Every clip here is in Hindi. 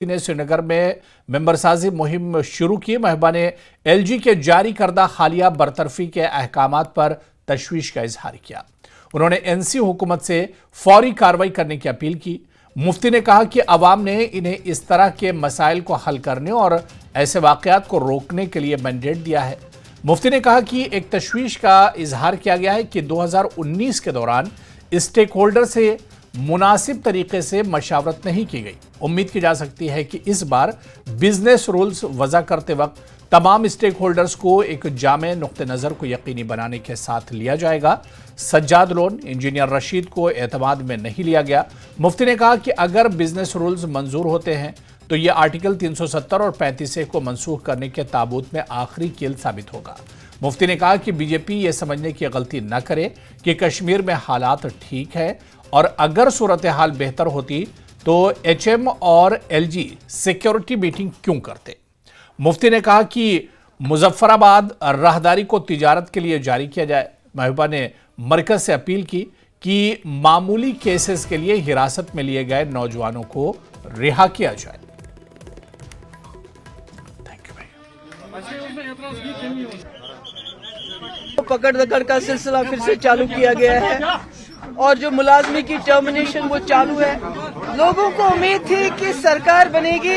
ने श्रीनगर में मेंबरसाजी मुहिम शुरू की। महबूबा ने एलजी के जारी करदा हालिया बरतरफी के अहकामात पर तशवीश का इजहार किया। उन्होंने एनसी हुकूमत से फौरी कार्रवाई करने की अपील की। मुफ्ती ने कहा कि अवाम ने इन्हें इस तरह के मसाइल को हल करने और ऐसे वाकयात को रोकने के लिए मैंडेट दिया है। मुफ्ती ने कहा कि एक तशवीश का इजहार किया गया है कि 2019 के दौरान स्टेक होल्डर से मुनासिब तरीके से मशावरत नहीं की गई। उम्मीद की जा सकती है कि इस बार बिजनेस रूल्स वज़ा करते वक्त तमाम स्टेक होल्डर्स को एक जामे नुक्ते नज़र को यकीनी बनाने के साथ लिया जाएगा। सज्जाद लोन इंजीनियर रशीद को एतमाद में नहीं लिया गया। मुफ्ती ने कहा कि अगर बिजनेस रूल्स मंजूर होते हैं तो ये आर्टिकल 370 और 35A को मनसूख करने के ताबूत में आखिरी कील साबित होगा। मुफ्ती ने कहा कि बीजेपी ये समझने की गलती न करे कि कश्मीर में हालात ठीक है और अगर सूरत हाल बेहतर होती तो HM और LG सिक्योरिटी मीटिंग क्यों करते। मुफ्ती ने कहा कि मुजफ्फराबाद राहदारी को तिजारत के लिए जारी किया जाए। महबूबा ने मरकज से अपील की कि मामूली केसेस के लिए हिरासत में लिए गए नौजवानों को रिहा किया जाए। पकड़ दकड़ का सिलसिला फिर से चालू किया गया है और जो मुलाजमी की टर्मिनेशन वो चालू है। लोगों को उम्मीद थी कि सरकार बनेगी,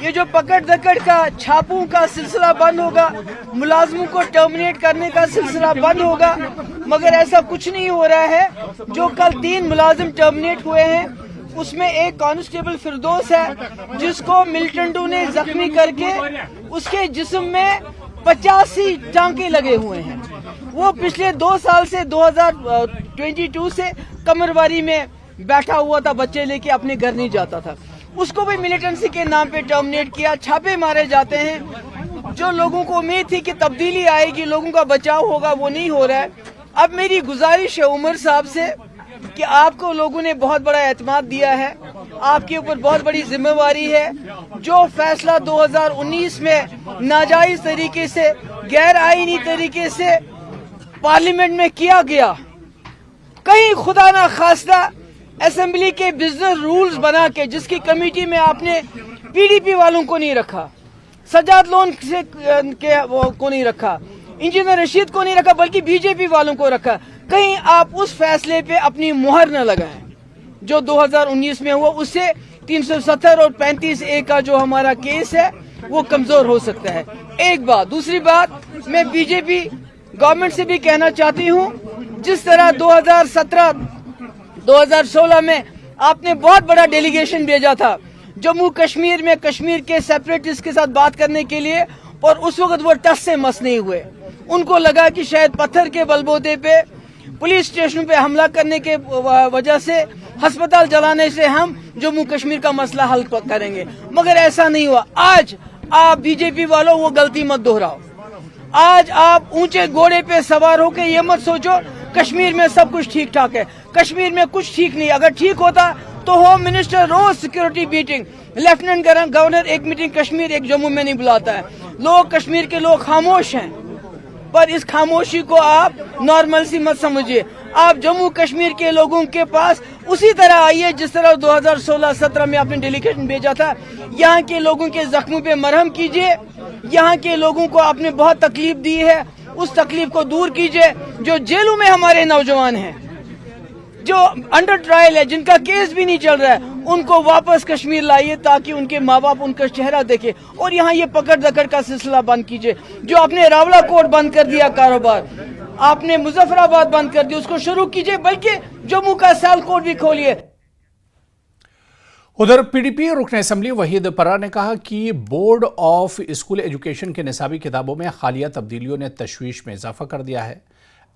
ये जो पकड़ दकड़ का छापों का सिलसिला बंद होगा, मुलाजमों को टर्मिनेट करने का सिलसिला बंद होगा, मगर ऐसा कुछ नहीं हो रहा है। जो कल 3 मुलाजिम टर्मिनेट हुए हैं उसमें एक कांस्टेबल फिरदौस है जिसको मिलिटेंटों ने जख्मी करके उसके जिस्म में 85 टांके लगे हुए हैं। वो पिछले 2 साल से 2022 से कमरवारी में बैठा हुआ था, बच्चे लेके अपने घर नहीं जाता था। उसको भी मिलिटेंसी के नाम पे टर्मिनेट किया। छापे मारे जाते हैं। जो लोगों को उम्मीद थी कि तब्दीली आएगी, लोगों का बचाव होगा, वो नहीं हो रहा है। अब मेरी गुजारिश है उमर साहब से कि आपको लोगों ने बहुत बड़ा एतमाद दिया है, आपके ऊपर बहुत बड़ी जिम्मेवारी है। जो फैसला 2019 में नाजायज तरीके से, गैर आईनी तरीके से पार्लियामेंट में किया गया, कहीं खुदा ना खास्ता असेंबली के बिजनेस रूल्स बना के, जिसकी कमेटी में आपने PDP वालों को नहीं रखा, सज्जाद लोन से को नहीं रखा, इंजीनियर रशीद को नहीं रखा, बल्कि BJP वालों को रखा, कहीं आप उस फैसले पे अपनी मुहर न लगाएं जो 2019 में हुआ। उससे 370 और 35A का जो हमारा केस है वो कमजोर हो सकता है। एक बात। दूसरी बात, मैं BJP गवर्नमेंट से भी कहना चाहती हूँ, जिस तरह 2016 में आपने बहुत बड़ा डेलीगेशन भेजा था जम्मू कश्मीर में कश्मीर के सेपरेटिस्ट के साथ बात करने के लिए, और उस वक्त वो टस से मस नहीं हुए। उनको लगा कि शायद पत्थर के बलबूते पे, पुलिस स्टेशन पे हमला करने के वजह से, अस्पताल जलाने से हम जम्मू कश्मीर का मसला हल करेंगे, मगर ऐसा नहीं हुआ। आज आप BJP वालों वो गलती मत दोहराओ। आज आप ऊंचे घोड़े पे सवार होकर ये मत सोचो कश्मीर में सब कुछ ठीक ठाक है। कश्मीर में कुछ ठीक नहीं। अगर ठीक होता तो होम मिनिस्टर रोज सिक्योरिटी मीटिंग, लेफ्टिनेंट गवर्नर एक मीटिंग कश्मीर एक जम्मू में नहीं बुलाता है। लोग, कश्मीर के लोग खामोश हैं, पर इस खामोशी को आप नॉर्मल सी मत समझिए। आप जम्मू कश्मीर के लोगों के पास उसी तरह आइए जिस तरह 2016-17 में आपने डेलीगेशन भेजा था। यहाँ के लोगों के जख्मों पे मरहम कीजिए। यहाँ के लोगों को आपने बहुत तकलीफ दी है, उस तकलीफ को दूर कीजिए। जो जेलों में हमारे नौजवान हैं, जो अंडर ट्रायल है, जिनका केस भी नहीं चल रहा है, उनको वापस कश्मीर लाइए ताकि उनके माँ बाप उनका चेहरा देखे। और यहाँ ये पकड़ दकड़ का सिलसिला बंद कीजिए। जो आपने रावला कोर्ट बंद कर दिया, कारोबार आपने मुजफ्फराबाद बंद कर दिया, उसको शुरू कीजिए, बल्कि जम्मू का सेल कोर्ट भी खोलिए। उधर PDP रुकन असम्बली वहीद पर्रा ने कहा कि बोर्ड ऑफ स्कूल एजुकेशन के निसाबी किताबों में हालिया तब्दीलियों ने तशवीश में इजाफा कर दिया है।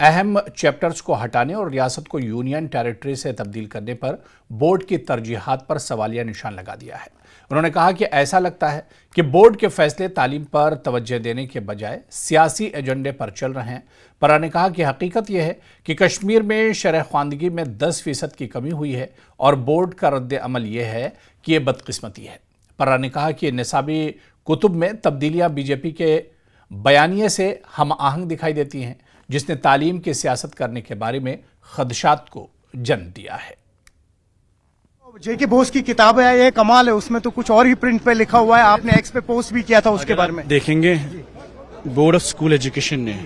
अहम चैप्टर्स को हटाने और रियासत को यूनियन टेरिटरी से तब्दील करने पर बोर्ड की तरजीहात पर सवालिया निशान लगा दिया है। उन्होंने कहा कि ऐसा लगता है कि बोर्ड के फैसले तालीम पर तवज्जो देने के बजाय सियासी एजेंडे पर चल रहे हैं। पर्रा ने कहा कि हकीकत यह है कि कश्मीर में शरह ख्वानदगी में 10% की कमी हुई है और बोर्ड का रद्द अमल यह है कि यह बदकिस्मती है। पर्रा ने कहा कि निसाबी कुतुब में तब्दीलियाँ BJP के बयानिए से हम आहंग दिखाई देती हैं, जिसने तालीम की सियासत करने के बारे में खदशात को जन्म दिया है। जेके बोस की किताब है, ये कमाल है, उसमें तो कुछ और ही प्रिंट पे लिखा हुआ है, आपने एक्स पे पोस्ट भी किया था उसके बारे में। देखेंगे बोर्ड ऑफ स्कूल एजुकेशन ने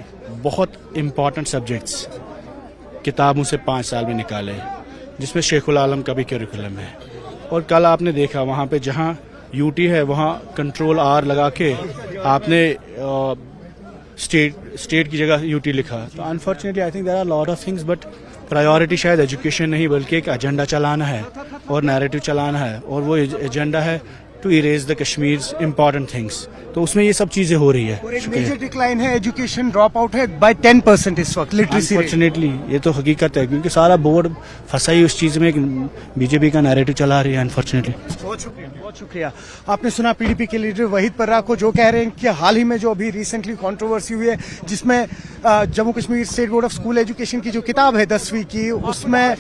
बहुत इम्पॉर्टेंट सब्जेक्ट्स किताबों से 5 साल में निकाले, जिसमें शेखुल आलम का भी करिकुलम है। और कल आपने देखा वहाँ पे जहाँ यूटी है वहाँ कंट्रोल आर लगा के आपने स्टेट की जगह यूटी लिखा। तो unfortunately I think there are lot of things, but priority शायद एजुकेशन नहीं बल्कि एक एजेंडा चलाना है और नैरेटिव चलाना है, और वो एजेंडा है to erase the Kashmir's important things. तो उसमें ये सब चीजें हो रही है। और एक मेजर डिक्लाइन है, एजुकेशन ड्रॉप आउट है बाय 10% इस वक्त लिटरेसी। अनफॉर्चुनेटली ये तो हकीकत है, क्योंकि सारा बोर्ड फंसा ही उस चीज में, बीजेपी का नैरेटिव चला रही है अनफॉर्चुनेटली। बहुत शुक्रिया, बहुत शुक्रिया। आपने सुना पीडीपी के लीडर वहीद पर्रा को, जो कह रहे हैं कि हाल ही में जो अभी रिसेंटली कंट्रोवर्सी हुई है, जिसमें Jammu Kashmir state board of school education की जो किताब है 10वीं की, उसमें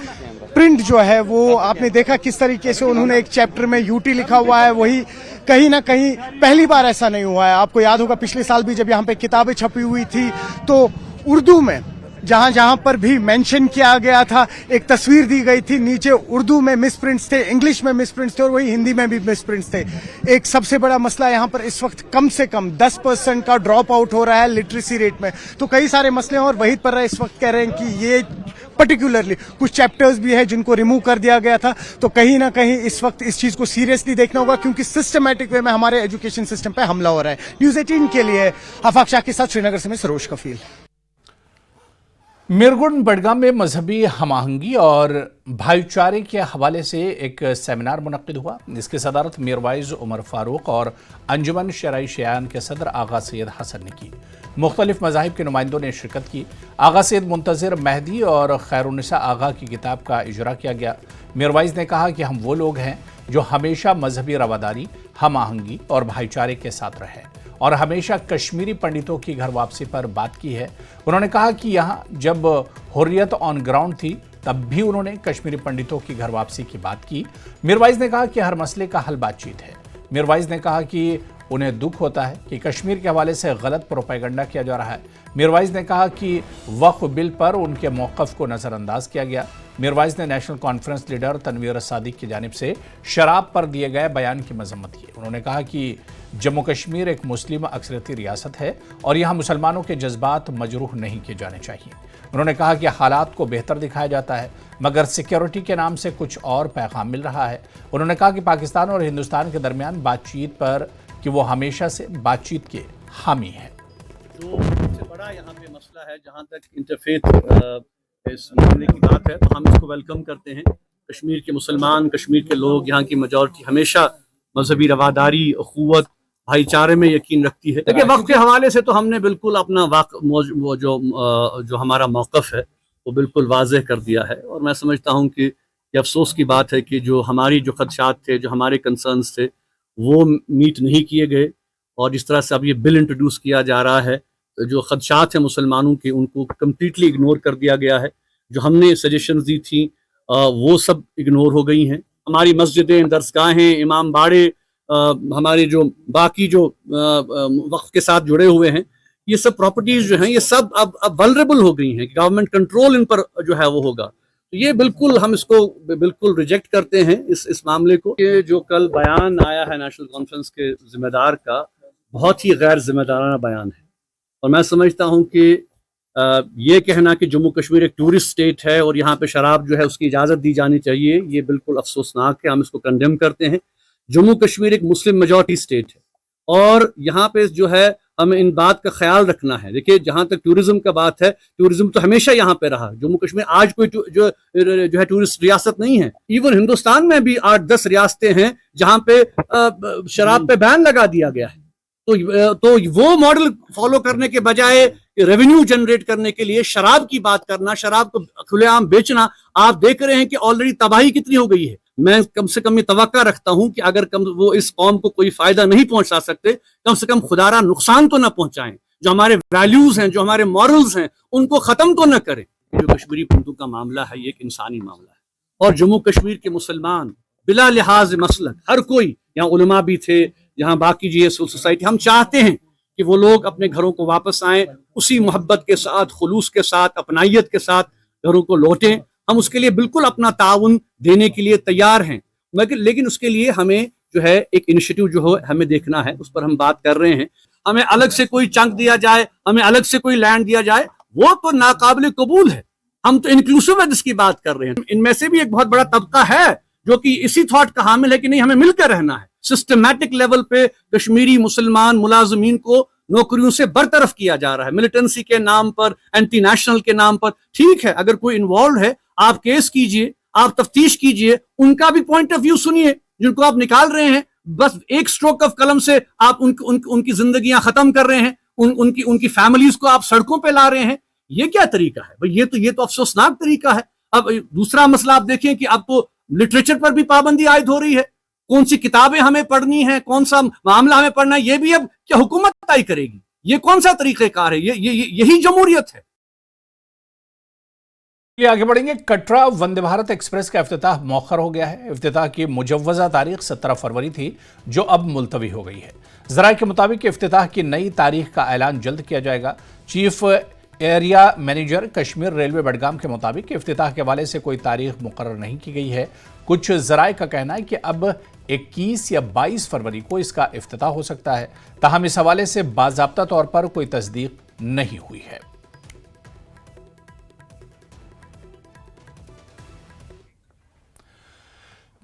प्रिंट जो है वो आपने देखा किस तरीके से उन्होंने एक चैप्टर में यूटी लिखा हुआ है। वही कहीं ना कहीं पहली बार ऐसा नहीं हुआ है। आपको याद होगा पिछले साल भी जब यहाँ पे किताबें छपी हुई थी तो उर्दू में जहां जहां पर भी मेंशन किया गया था, एक तस्वीर दी गई थी, नीचे उर्दू में मिसप्रिंट्स थे, इंग्लिश में मिसप्रिंट्स थे और वही हिंदी में भी मिसप्रिंट्स थे। एक सबसे बड़ा मसला यहाँ पर इस वक्त कम से कम 10% का ड्रॉप आउट हो रहा है लिटरेसी रेट में। तो कई सारे मसले हैं और वहीद पर्रा इस वक्त कह रहे हैं कि ये पर्टिकुलरली कुछ चैप्टर्स भी है जिनको रिमूव कर दिया गया था। तो कहीं ना कहीं इस वक्त इस चीज को सीरियसली देखना होगा, क्योंकि सिस्टमैटिक वे में हमारे एजुकेशन सिस्टम पे हमला हो रहा है। न्यूज़ 18 के लिए आफाक शाह के साथ श्रीनगर से मैं सरोज कफील। मिरगुन बडगाम में मजहबी हमाहंगी और भाईचारे के हवाले से एक सेमिनार मुनक्किद हुआ, जिसकी सदारत मीरवाइज उमर फारूक और अंजुमन शराई शयान के सदर आगा सैयद हसन ने की। मुख्तलिफ मज़ाहिब के नुमाइंदों ने शिरकत की। आगा सैयद मुंतज़िर मेहदी और खैरुन्निसा आगा की किताब का इजरा किया गया। मीरवाइज ने कहा कि हम वो लोग हैं जो हमेशा मजहबी रवादारी, हम आहंगी और भाईचारे के साथ रहे और हमेशा कश्मीरी पंडितों की घर वापसी पर बात की है। उन्होंने कहा कि यहाँ जब हुर्रियत ऑन ग्राउंड थी तब भी उन्होंने कश्मीरी पंडितों की घर वापसी की बात की। मीरवाइज ने कहा कि हर मसले का हल बातचीत है। मीरवाइज ने कहा कि उन्हें दुख होता है कि कश्मीर के हवाले से गलत प्रोपेगेंडा किया जा रहा है। मीरवाइज ने कहा कि वक्फ बिल पर उनके मौक़िफ़ को नज़रअंदाज किया गया। मीरवाइज ने National Conference leader Tanveer Sadiq की जानिब से शराब पर दिए गए बयान की मजम्मत की। उन्होंने कहा कि जम्मू कश्मीर एक मुस्लिम अक्सरियती रियासत है और यहाँ मुसलमानों के जज्बात मजरूह नहीं किए जाने चाहिए। उन्होंने कहा कि हालात को बेहतर दिखाया जाता है मगर सिक्योरिटी के नाम से कुछ और पैगाम मिल रहा है। उन्होंने कहा कि पाकिस्तान और हिंदुस्तान के दरमियान बातचीत पर कि वो हमेशा से बातचीत के हामी है। जो सबसे बड़ा यहाँ पे मसला है, जहाँ तक इंटरफेथ इस मामले की बात है, तो हम इसको वेलकम करते हैं। कश्मीर के मुसलमान, कश्मीर के लोग, यहाँ की मेजॉरिटी हमेशा मजहबी रवादारी, अखुवत, भाईचारे में यकीन रखती है। देखिए वक्त के हवाले से तो हमने बिल्कुल अपना वो जो हमारा मौक़िफ़ है वो बिल्कुल वाज़ेह कर दिया है। और मैं समझता हूँ कि ये अफसोस की बात है कि जो हमारी जो खदशात थे, जो हमारे कंसर्न्स थे, वो मीट नहीं किए गए। और जिस तरह से अब ये बिल इंट्रोड्यूस किया जा रहा है, तो जो खदशात हैं मुसलमानों के, उनको कम्प्लीटली इग्नोर कर दिया गया है। जो हमने सजेशंस दी थी वो सब इग्नोर हो गई हैं। हमारी मस्जिदें, दरसगाहें, इमाम बाड़े, हमारे जो बाकी जो वक्फ के साथ जुड़े हुए हैं, ये सब प्रॉपर्टीज़ जो हैं ये सब अब वल्नरेबल हो गई हैं। गवर्नमेंट कंट्रोल इन पर जो है वो होगा। तो ये बिल्कुल हम इसको बिल्कुल रिजेक्ट करते हैं इस मामले को। ये जो कल बयान आया है नेशनल कॉन्फ्रेंस के जिम्मेदार का, बहुत ही गैर जिम्मेदाराना बयान है। और मैं समझता हूँ कि ये कहना कि जम्मू कश्मीर एक टूरिस्ट स्टेट है और यहाँ पे शराब जो है उसकी इजाज़त दी जानी चाहिए, ये बिल्कुल अफसोसनाक है। हम इसको कंडेम करते हैं। जम्मू कश्मीर एक मुस्लिम मेजॉरिटी स्टेट है और यहाँ पे जो है हमें इन बात का ख्याल रखना है। देखिए जहाँ तक टूरिज्म का बात है, टूरिज्म तो हमेशा यहाँ पे रहा। जम्मू कश्मीर आज कोई जो है टूरिस्ट रियासत नहीं है। इवन हिंदुस्तान में भी 8-10 रियासतें हैं जहाँ पे शराब पे बैन लगा दिया गया है। तो वो मॉडल फॉलो करने के बजाय रेवेन्यू जनरेट करने के लिए शराब की बात करना, शराब को खुलेआम बेचना, आप देख रहे हैं कि ऑलरेडी तबाही कितनी हो गई है। मैं कम से कम ये तवक्का रखता हूं कि अगर वो इस कौम को कोई फायदा नहीं पहुंचा सकते, कम से कम खुदारा नुकसान तो ना पहुंचाएं। जो हमारे वैल्यूज हैं, जो हमारे मॉरल्स हैं, उनको खत्म तो न करें। जो कश्मीरी पंडितों का मामला है, ये एक इंसानी मामला है और जम्मू कश्मीर के मुसलमान बिला लिहाज मसलक, हर कोई, यहाँ उलमा भी थे, यहाँ बाकी जी सोसाइटी, हम चाहते हैं कि वो लोग अपने घरों को वापस आएं, उसी मोहब्बत के साथ, खुलूस के साथ, अपनाइयत के साथ घरों को लौटें। हम उसके लिए बिल्कुल अपना ताउन देने के लिए तैयार हैं। लेकिन उसके लिए हमें जो है एक इनिशिएटिव जो हो हमें देखना है, उस पर हम बात कर रहे हैं। हमें अलग से कोई चंक दिया जाए, हमें अलग से कोई लैंड दिया जाए, वो तो नाकाबिल कबूल है। हम तो इंक्लूसिवनेस की बात कर रहे हैं। इनमें से भी एक बहुत बड़ा तबका है जो कि इसी थॉट का हामिल है कि नहीं, हमें मिलकर रहना है। सिस्टमैटिक लेवल पे कश्मीरी मुसलमान मुलाजमीन को नौकरियों से बरतरफ किया जा रहा है, मिलिटेंसी के नाम पर, एंटी नेशनल के नाम पर। ठीक है, अगर कोई इन्वॉल्व है, आप केस कीजिए, आप तफ्तीश कीजिए, उनका भी पॉइंट ऑफ व्यू सुनिए। जिनको आप निकाल रहे हैं, बस एक स्ट्रोक ऑफ कलम से आप उनकी जिंदगियां खत्म कर रहे हैं, उनकी फैमिलीज को आप सड़कों पे ला रहे हैं। ये क्या तरीका है भाई? ये तो अफसोसनाक तरीका है। अब दूसरा मसला आप देखें कि अब तो लिटरेचर पर भी पाबंदी आयद हो रही है। कौन सी किताबें हमें पढ़नी है, कौन सा मामला हमें पढ़ना है, ये भी अब क्या हुकूमत तय करेगी? ये कौन सा तरीकेकार है? यही जमहूरियत है। ये आगे बढ़ेंगे। कटरा वंदे भारत एक्सप्रेस का इफ्तिताह मौखर हो गया है। इफ्तिताह की मुजव्वजा तारीख 17 फरवरी थी, जो अब मुलतवी हो गई है। जराये के मुताबिक इफ्तिताह की नई तारीख का ऐलान जल्द किया जाएगा। Chief area manager Kashmir railway Budgam के मुताबिक इफ्तिताह के हवाले से कोई तारीख मुकर्रर नहीं की गई है। कुछ जराये का कहना है कि अब 21 या 22 फरवरी को इसका इफ्तिताह हो सकता है, ताहम इस हवाले से बाज़ाब्ता तौर पर कोई तस्दीक नहीं हुई है।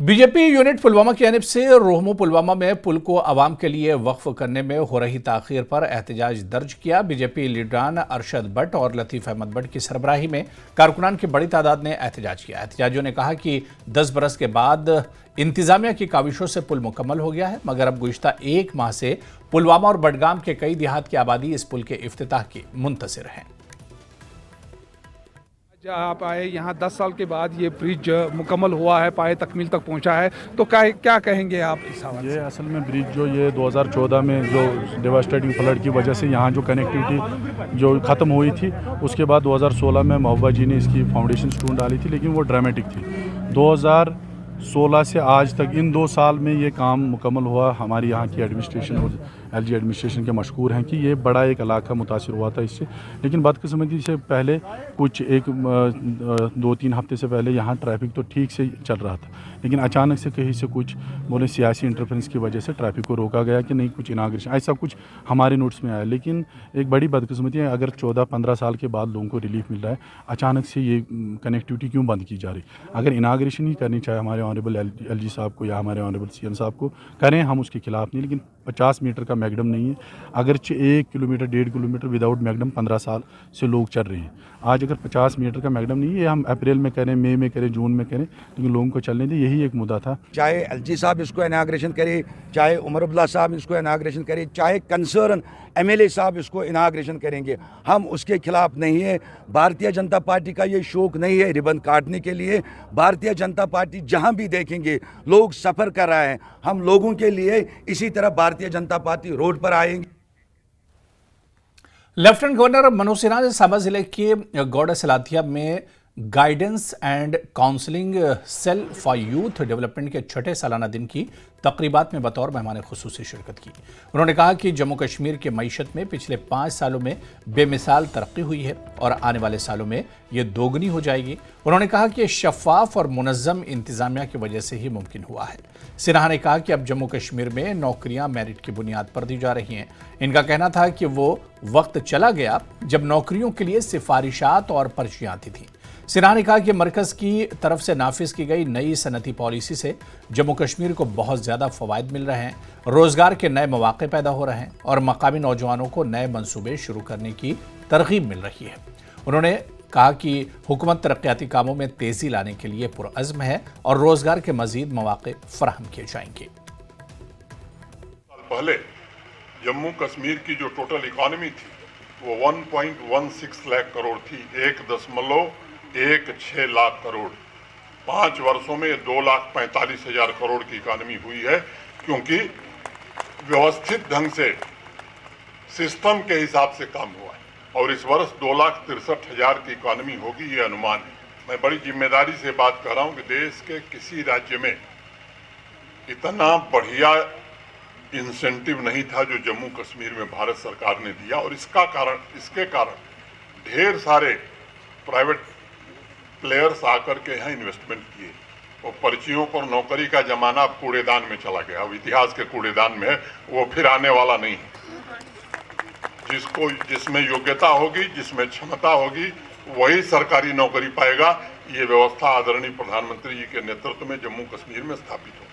बीजेपी यूनिट पुलवामा की जानिब से रोहमू पुलवामा में पुल को अवाम के लिए वक्फ करने में हो रही ताखीर पर एहतजाज दर्ज किया। बीजेपी लीडरान अरशद भट्ट और लतीफ़ अहमद भट्ट की सरबराही में कारकुनान की बड़ी तादाद ने एहतजाज किया। एहतजाजियों ने कहा कि 10 बरस के बाद इंतजामिया की काविशों से पुल मुकम्मल हो गया है, मगर अब गुज़िश्ता 1 माह से पुलवामा और बडगाम के कई देहात की आबादी इस पुल के इफ्तिताह की मुंतज़िर है। आप आए यहाँ 10 साल के बाद ये ब्रिज मुकम्मल हुआ है, पाए तकमील तक पहुँचा है, तो क्या कहेंगे आप इस हवाले से? ये असल में ब्रिज जो ये 2014 में जो डेवास्टेटिंग फ्लड की वजह से यहाँ जो कनेक्टिविटी जो ख़त्म हुई थी, उसके बाद 2016 में महबूबा जी ने इसकी फाउंडेशन स्टोन डाली थी, लेकिन वो ड्रामेटिक थी। 2016 से आज तक इन 2 साल में ये काम मुकम्मल हुआ। हमारी यहाँ की एडमिनिस्ट्रेशन और एलजी एडमिनिस्ट्रेशन के मशकूर हैं कि ये बड़ा एक इलाका मुतासिर हुआ था इससे, लेकिन बदकिस्मती से पहले कुछ 2-3 हफ्ते से पहले यहाँ ट्रैफिक तो ठीक से चल रहा था, लेकिन अचानक से कहीं से कुछ बोले सियासी इंटरफेरेंस की वजह से ट्रैफिक को रोका गया कि नहीं, कुछ इनाग्रेशन ऐसा कुछ हमारे नोट्स में आया। लेकिन एक बड़ी बदकिस्मती है, अगर 14-15 साल के बाद लोगों को रिलीफ मिल रहा है, अचानक से ये कनेक्टिविटी क्यों बंद की जा रही? अगर इनाग्रेशन ही करनी चाहे हमारे ऑनरेबल एलजी साहब को या हमारे ऑनरेबल सीएम साहब को, करें, हम उसके खिलाफ नहीं, लेकिन 50 मीटर का मैगडम नहीं है। अगर 1 किलोमीटर 1.5 किलोमीटर विदाउट मैगडम 15 साल से लोग चल रहे हैं। आज अगर 50 मीटर का मैगडम नहीं है, हम अप्रैल में करें, मई में करें, जून में करें, लेकिन लोगों को चलने दें, यही एक मुद्दा था। चाहे एलजी साहब इसको इनाग्रेशन करे, चाहे उमर अब्दुल्ला साहब इसको इनाग्रेशन करे, चाहे कंसर्न एमएलए साहब इसको इनाग्रेशन करेंगे, हम उसके खिलाफ नहीं है। भारतीय जनता पार्टी का ये शौक नहीं है रिबन काटने के लिए। भारतीय जनता पार्टी जहां भी देखेंगे लोग सफ़र कर रहे हैं, हम लोगों के लिए इसी तरह भारतीय जनता पार्टी रोड पर आएंगे। लेफ्टिनेंट गवर्नर मनोज सिन्हा ने साबा जिले के गौड़ा सलाथिया में guidance and counselling cell for youth development के 6ठे सालाना दिन की तकरीबात में बतौर मेहमान खुसूसी शिरकत की। उन्होंने कहा कि जम्मू कश्मीर की मईशत में पिछले 5 सालों में बेमिसाल तरक्की हुई है और आने वाले सालों में ये दोगुनी हो जाएगी। उन्होंने कहा कि शफाफ और मुनज़्ज़म इंतजामिया की वजह से ही मुमकिन हुआ है। सिन्हा ने कहा कि अब जम्मू कश्मीर में नौकरियां मेरिट की बुनियाद पर दी जा रही हैं। इनका कहना था कि वो वक्त चला गया जब नौकरियों के लिए सिफारिशात और पर्चियां आती थीं। सिन्हा ने कहा कि मरकज़ की तरफ से नाफिज की गई नई सनती पॉलिसी से जम्मू कश्मीर को बहुत ज़्यादा फ़वाइद मिल रहे हैं, रोज़गार के नए मौक़े पैदा हो रहे हैं और मकामी नौजवानों को नए मंसूबे शुरू करने की तरग़ीब मिल रही है। उन्होंने कहा कि हुकूमत तरक्याती कामों में तेज़ी लाने के लिए पुरअज़्म है और रोज़गार के मज़ीद मौक़े फराहम किए जाएंगे। पहले जम्मू कश्मीर की जो टोटल इकॉनमी थी वो 1.16 लाख करोड़ थी, 1.16 लाख करोड़। 5 वर्षों में 2,45,000 करोड़ की इकॉनमी हुई है, क्योंकि व्यवस्थित ढंग से सिस्टम के हिसाब से काम हुआ है। और इस वर्ष 2,63,000 की इकॉनमी होगी, ये अनुमान है। मैं बड़ी जिम्मेदारी से बात कर रहा हूँ कि देश के किसी राज्य में इतना बढ़िया इंसेंटिव नहीं था जो जम्मू कश्मीर में भारत सरकार ने दिया। और इसके कारण ढेर सारे प्राइवेट प्लेयर्स आकर के यहाँ इन्वेस्टमेंट किए। वो पर्चियों पर नौकरी का जमाना अब कूड़ेदान में चला गया, अब इतिहास के कूड़ेदान में वो फिर आने वाला नहीं है। जिसमें योग्यता होगी, जिसमें क्षमता होगी, वही सरकारी नौकरी पाएगा। ये व्यवस्था आदरणीय प्रधानमंत्री जी के नेतृत्व में जम्मू कश्मीर में स्थापित हो गई।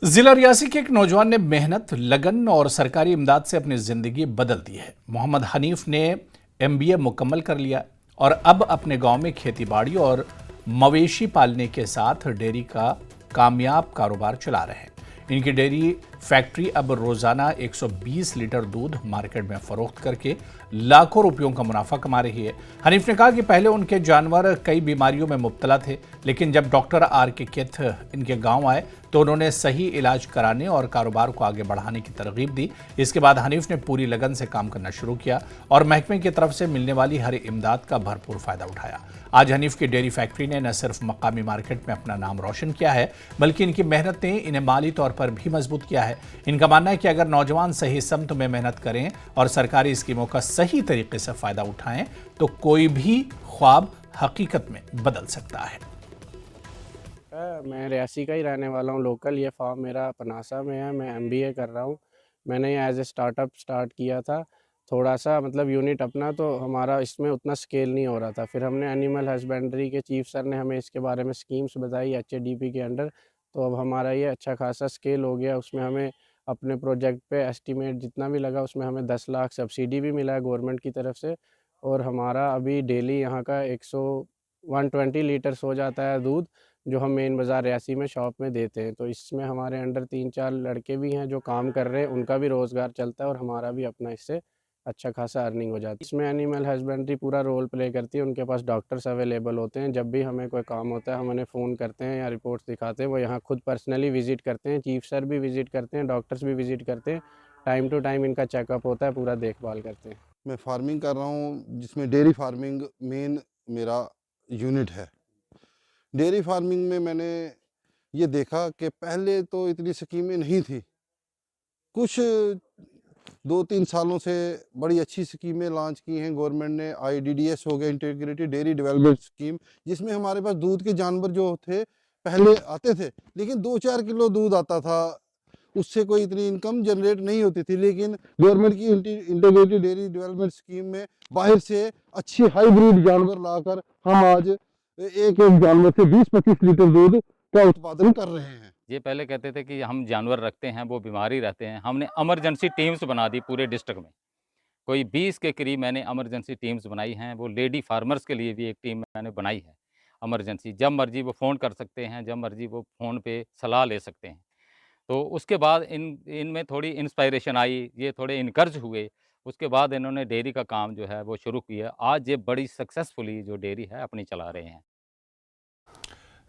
जिला रियासी के एक नौजवान ने मेहनत, लगन और सरकारी इमदाद से अपनी जिंदगी बदल दी है। मोहम्मद हनीफ ने MBA मुकम्मल कर लिया और अब अपने गांव में खेतीबाड़ी और मवेशी पालने के साथ डेयरी का कामयाब कारोबार चला रहे हैं। इनकी डेयरी फैक्ट्री अब रोजाना 120 लीटर दूध मार्केट में फरोख्त करके लाखों रुपयों का मुनाफा कमा रही है। हनीफ ने कहा कि पहले उनके जानवर कई बीमारियों में मुब्तला थे, लेकिन जब डॉक्टर RK केथ इनके गांव आए तो उन्होंने सही इलाज कराने और कारोबार को आगे बढ़ाने की तरगीब दी। इसके बाद हनीफ ने पूरी लगन से काम करना शुरू किया और महकमे की तरफ से मिलने वाली हर इमदाद का भरपूर फायदा उठाया। आज हनीफ की डेयरी फैक्ट्री ने न सिर्फ मकामी मार्केट में अपना नाम रोशन किया है, बल्कि इनकी मेहनत ने इन्हें माली तौर पर भी मजबूत किया है। इनका मानना है कि अगर नौजवान सही समत में मेहनत करें और सरकारी स्कीमों का सही तरीके से फायदा उठाएं तो कोई भी ख्वाब हकीकत में बदल सकता है। मैं रियासी का ही रहने वाला हूँ, लोकल। ये फार्म मेरा पनासा में है। मैं MBA कर रहा हूँ। मैंने एज ए स्टार्टअप स्टार्ट किया था, थोड़ा सा मतलब यूनिट अपना, तो हमारा इसमें उतना स्केल नहीं हो रहा था। फिर हमने एनिमल हस्बेंड्री के चीफ सर ने हमें इसके बारे में स्कीम्स बताई HADP के अंडर, तो अब हमारा ये अच्छा खासा स्केल हो गया। उसमें हमें अपने प्रोजेक्ट पे एस्टीमेट जितना भी लगा उसमें हमें 10 लाख सब्सिडी भी मिला है गवर्नमेंट की तरफ से। और हमारा अभी डेली यहाँ का 120 लीटर्स हो जाता है दूध, जो हम मेन बाज़ार रियासी में शॉप में देते हैं। तो इसमें हमारे अंडर 3-4 लड़के भी हैं जो काम कर रहे हैं, उनका भी रोज़गार चलता है और हमारा भी अपना इससे अच्छा खासा अर्निंग हो जाती है। इसमें एनिमल हस्बेंड्री पूरा रोल प्ले करती है। उनके पास डॉक्टर्स अवेलेबल होते हैं। जब भी हमें कोई काम होता है हम उन्हें फ़ोन करते हैं या रिपोर्ट्स दिखाते हैं, वो यहाँ खुद पर्सनली विज़िट करते हैं। चीफ सर भी विज़िट करते हैं, डॉक्टर्स भी विज़िट करते हैं। टाइम टू टाइम इनका चेकअप होता है, पूरा देखभाल करते हैं। मैं फार्मिंग कर रहा हूँ, जिसमें डेयरी फार्मिंग मेन मेरा यूनिट है। डेयरी फार्मिंग में मैंने ये देखा कि पहले तो इतनी स्कीमें नहीं थी। कुछ 2-3 सालों से बड़ी अच्छी स्कीमें लॉन्च की हैं गवर्नमेंट ने। IDDS हो गया, इंटीग्रेटेड डेयरी डेवलपमेंट स्कीम, जिसमें हमारे पास दूध के जानवर जो थे पहले आते थे, लेकिन 2-4 किलो दूध आता था, उससे कोई इतनी इनकम जनरेट नहीं होती थी। लेकिन गवर्नमेंट की इंटीग्रेटेड डेयरी डेवलपमेंट स्कीम में बाहर से अच्छी हाईब्रिड जानवर लाकर हम आज एक जानवर से 20-25 लीटर दूध का उत्पादन कर रहे हैं। ये पहले कहते थे कि हम जानवर रखते हैं वो बीमारी रहते हैं। हमने इमरजेंसी टीम्स बना दी पूरे डिस्ट्रिक्ट में, कोई 20 के करीब मैंने इमरजेंसी टीम्स बनाई हैं। वो लेडी फार्मर्स के लिए भी एक टीम मैंने बनाई है इमरजेंसी। जब मर्जी वो फ़ोन कर सकते हैं, जब मर्जी वो फ़ोन पे सलाह ले सकते हैं। तो उसके बाद इनमें थोड़ी इंस्पायरेशन आई, ये थोड़े इनकर्ज हुए। उसके बाद इन्होंने डेयरी का काम जो है वो शुरू किया। आज ये बड़ी सक्सेसफुली जो डेयरी है अपनी चला रहे हैं।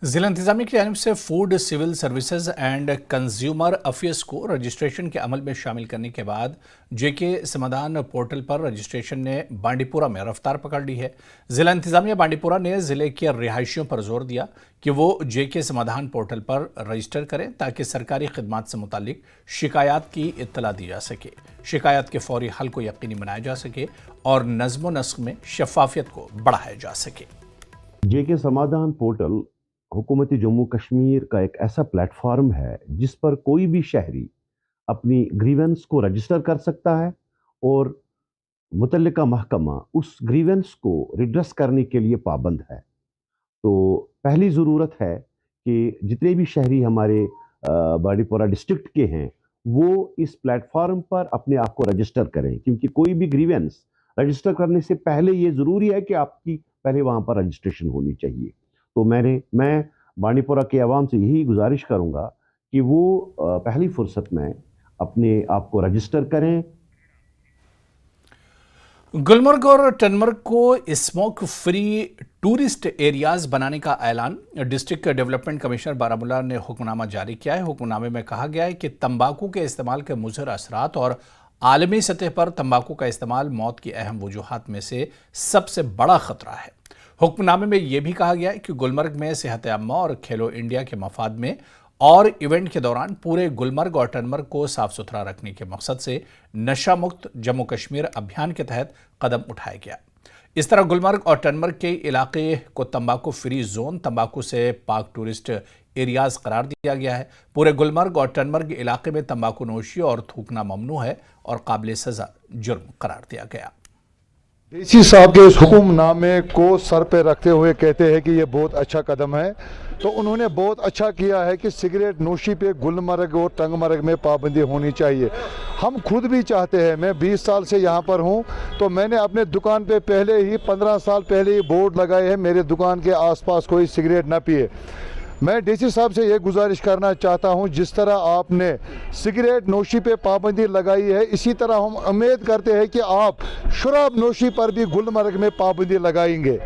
जिला इंतजामिया की जानिब से food civil services and consumer affairs को रजिस्ट्रेशन के अमल में शामिल करने के बाद JK समाधान पोर्टल पर रजिस्ट्रेशन ने बांडीपुरा में रफ्तार पकड़ ली है। जिला इंतजामिया बांडीपुरा ने जिले के रिहायशियों पर जोर दिया कि वो JK समाधान पोर्टल पर रजिस्टर करें ताकि सरकारी खिदमात से मुतालिक शिकायत की इत्तला दी जा सके, शिकायत के फौरी हल को यकीनी बनाया जा सके और नज़्म नस्क में शफाफियत को बढ़ाया जा सके। JK समाधान पोर्टल हुकूमती जम्मू कश्मीर का एक ऐसा प्लेटफॉर्म है जिस पर कोई भी शहरी अपनी ग्रीवेंस को रजिस्टर कर सकता है और मुतल्लिका महकमा उस ग्रीवेंस को रिड्रेस करने के लिए पाबंद है। तो पहली ज़रूरत है कि जितने भी शहरी हमारे बांडीपुरा डिस्ट्रिक्ट के हैं वो इस प्लेटफॉर्म पर अपने आप को रजिस्टर करें, क्योंकि कोई भी ग्रीवेंस रजिस्टर करने से पहले ये ज़रूरी है कि आपकी पहले वहाँ पर रजिस्ट्रेशन होनी चाहिए। तो मैं बांडीपुरा के अवाम से यही गुजारिश करूंगा कि वो पहली फुर्सत में अपने आप को रजिस्टर करें। गुलमर्ग और टनमर्ग को स्मोक फ्री टूरिस्ट एरियाज बनाने का ऐलान डिस्ट्रिक्ट डेवलपमेंट कमिश्नर बारामूला ने हुक्मनामा जारी किया है। हुक्मनामे में कहा गया है कि तंबाकू के इस्तेमाल के मुज़र असरात और आलमी सतह पर तंबाकू का इस्तेमाल मौत की अहम वजूहात में से सबसे बड़ा खतरा है। हुक्मनामे में यह भी कहा गया है कि गुलमर्ग में सेहत आम्मा और खेलो इंडिया के मफाद में और इवेंट के दौरान पूरे गुलमर्ग और टनमर्ग को साफ सुथरा रखने के मकसद से नशा मुक्त जम्मू कश्मीर अभियान के तहत कदम उठाया गया। इस तरह गुलमर्ग और टनमर्ग के इलाके को तंबाकू फ्री जोन, तंबाकू से पाक टूरिस्ट एरियाज करार दिया गया है। पूरे गुलमर्ग और टनमर्ग इलाके में तंबाकू नोशी और थूकना ममनू है और काबिल सजा जुर्म करार दिया गया। डीसी साहब के इस हुक्मनामे को सर पे रखते हुए कहते हैं कि ये बहुत अच्छा कदम है। तो उन्होंने बहुत अच्छा किया है कि सिगरेट नोशी पे गुलमर्ग और टंगमर्ग में पाबंदी होनी चाहिए। हम खुद भी चाहते हैं, मैं 20 साल से यहाँ पर हूँ, तो मैंने अपने दुकान पे पहले ही 15 साल पहले ही बोर्ड लगाए हैं, मेरे दुकान के आसपास कोई सिगरेट न पिए। मैं डीसी साहब से ये गुजारिश करना चाहता हूँ, जिस तरह आपने सिगरेट नोशी पे पाबंदी लगाई है, इसी तरह हम उम्मीद करते हैं कि आप शराब नोशी पर भी गुलमर्ग में पाबंदी लगाएंगे।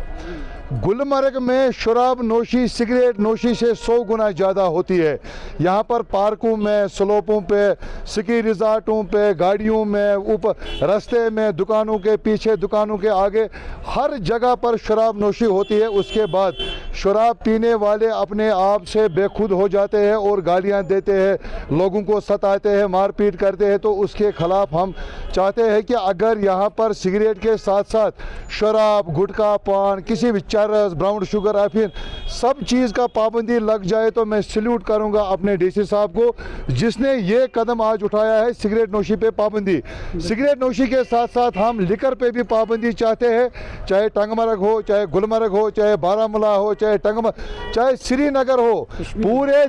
गुलमर्ग में शराब नोशी सिगरेट नोशी से 100 गुना ज़्यादा होती है। यहाँ पर पार्कों में, स्लोपों पे, स्की रिजॉर्टों पे, गाड़ियों में, ऊपर रास्ते में, दुकानों के पीछे, दुकानों के आगे, हर जगह पर शराब नोशी होती है। उसके बाद शराब पीने वाले अपने आप से बेखुद हो जाते हैं और गालियाँ देते हैं, लोगों को सताते हैं, मारपीट करते हैं। तो उसके खिलाफ हम चाहते हैं कि अगर यहाँ पर सिगरेट के साथ साथ शराब, गुटखा, पान, किसी भी चरस, ब्राउन शुगर, अफीम, सब चीज़ का पाबंदी लग जाए तो मैं सैल्यूट करूंगा अपने डीसी साहब को, जिसने ये कदम आज उठाया है सिगरेट नोशी पे पाबंदी। सिगरेट नोशी के साथ साथ हम लिकर पे भी पाबंदी चाहते हैं, चाहे टंगमर्ग हो, चाहे गुलमर्ग हो, चाहे बारामूला हो, चाहे चाहे श्रीनगर हो, पूरे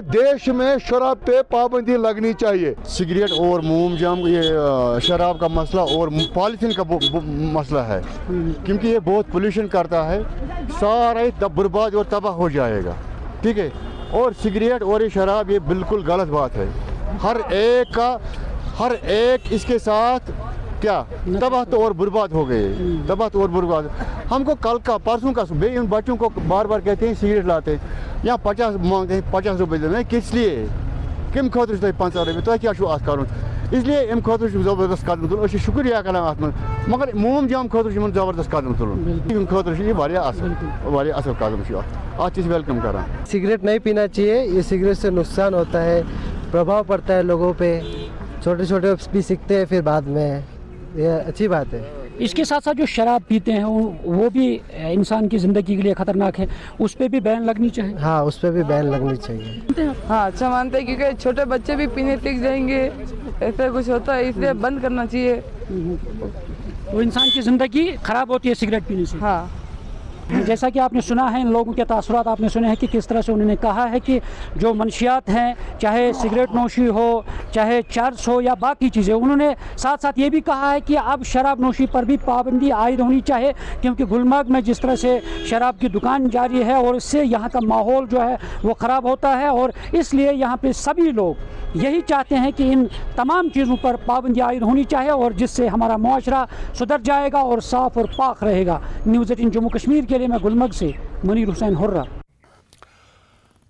देश में शराब पे पाबंदी लगनी चाहिए। सिगरेट और मोमजाम, ये शराब का मसला और पॉलीथीन का मसला है, क्योंकि ये बहुत पोल्यूशन करता है, सारा ही बर्बाद और तबाह हो जाएगा। ठीक है, और सिगरेट और ये शराब ये बिल्कुल गलत बात है। हर एक इसके साथ क्या तबाह तो और बर्बाद हो गए, तबाह तो और बर्बाद। हमको कल का परसों का इन बच्चों को बार बार कहते हैं सिगरेट लाते हैं, यहाँ 50 मांगते हैं, 50 रुपये देते हैं, किस लिए, कम खतर 50 रुपये, तो क्या कर, इसलिए अम खतर जबरदस्त कदम तुल, शुक्रिया कर मगर मोमजाम खतर जबरदस्त कदम तुल खतर असल कदम आज वेलकम कर। सिगरेट नहीं पीना चाहिए, ये सिगरेट से नुकसान होता है, प्रभाव पड़ता है लोगों पे, छोटे छोटे भी सीखते हैं फिर बाद में, ये अच्छी बात है। इसके साथ साथ जो शराब पीते हैं वो भी इंसान की ज़िंदगी के लिए ख़तरनाक है, उस पर भी बैन लगनी चाहिए। हाँ, उस पर भी बैन लगनी चाहिए। हाँ, अच्छा मानते हैं, क्योंकि छोटे बच्चे भी पीने सीख जाएंगे, ऐसा कुछ होता है, इसलिए बंद करना चाहिए। तो इंसान की ज़िंदगी ख़राब होती है सिगरेट पीने से। हाँ, जैसा कि आपने सुना है, इन लोगों के तासुरात आपने सुने हैं कि किस तरह से उन्होंने कहा है कि जो मंशियात हैं, चाहे सिगरेट नोशी हो, चाहे चर्स हो या बाकी चीज़ें, उन्होंने साथ साथ ये भी कहा है कि अब शराब नोशी पर भी पाबंदी आयद होनी चाहिए, क्योंकि गुलमर्ग में जिस तरह से शराब की दुकान जारी है और इससे यहाँ का माहौल जो है वो ख़राब होता है, और इसलिए यहाँ पे सभी लोग यही चाहते हैं कि इन तमाम चीज़ों पर पाबंदी आयद होनी चाहिए, और जिससे हमारा मुआशरा सुधर जाएगा और साफ़ और पाक रहेगा। न्यूज़ 18 जम्मू कश्मीर के लिए मैं गुलमर्ग से मुनीर हुसैन हुर्रा।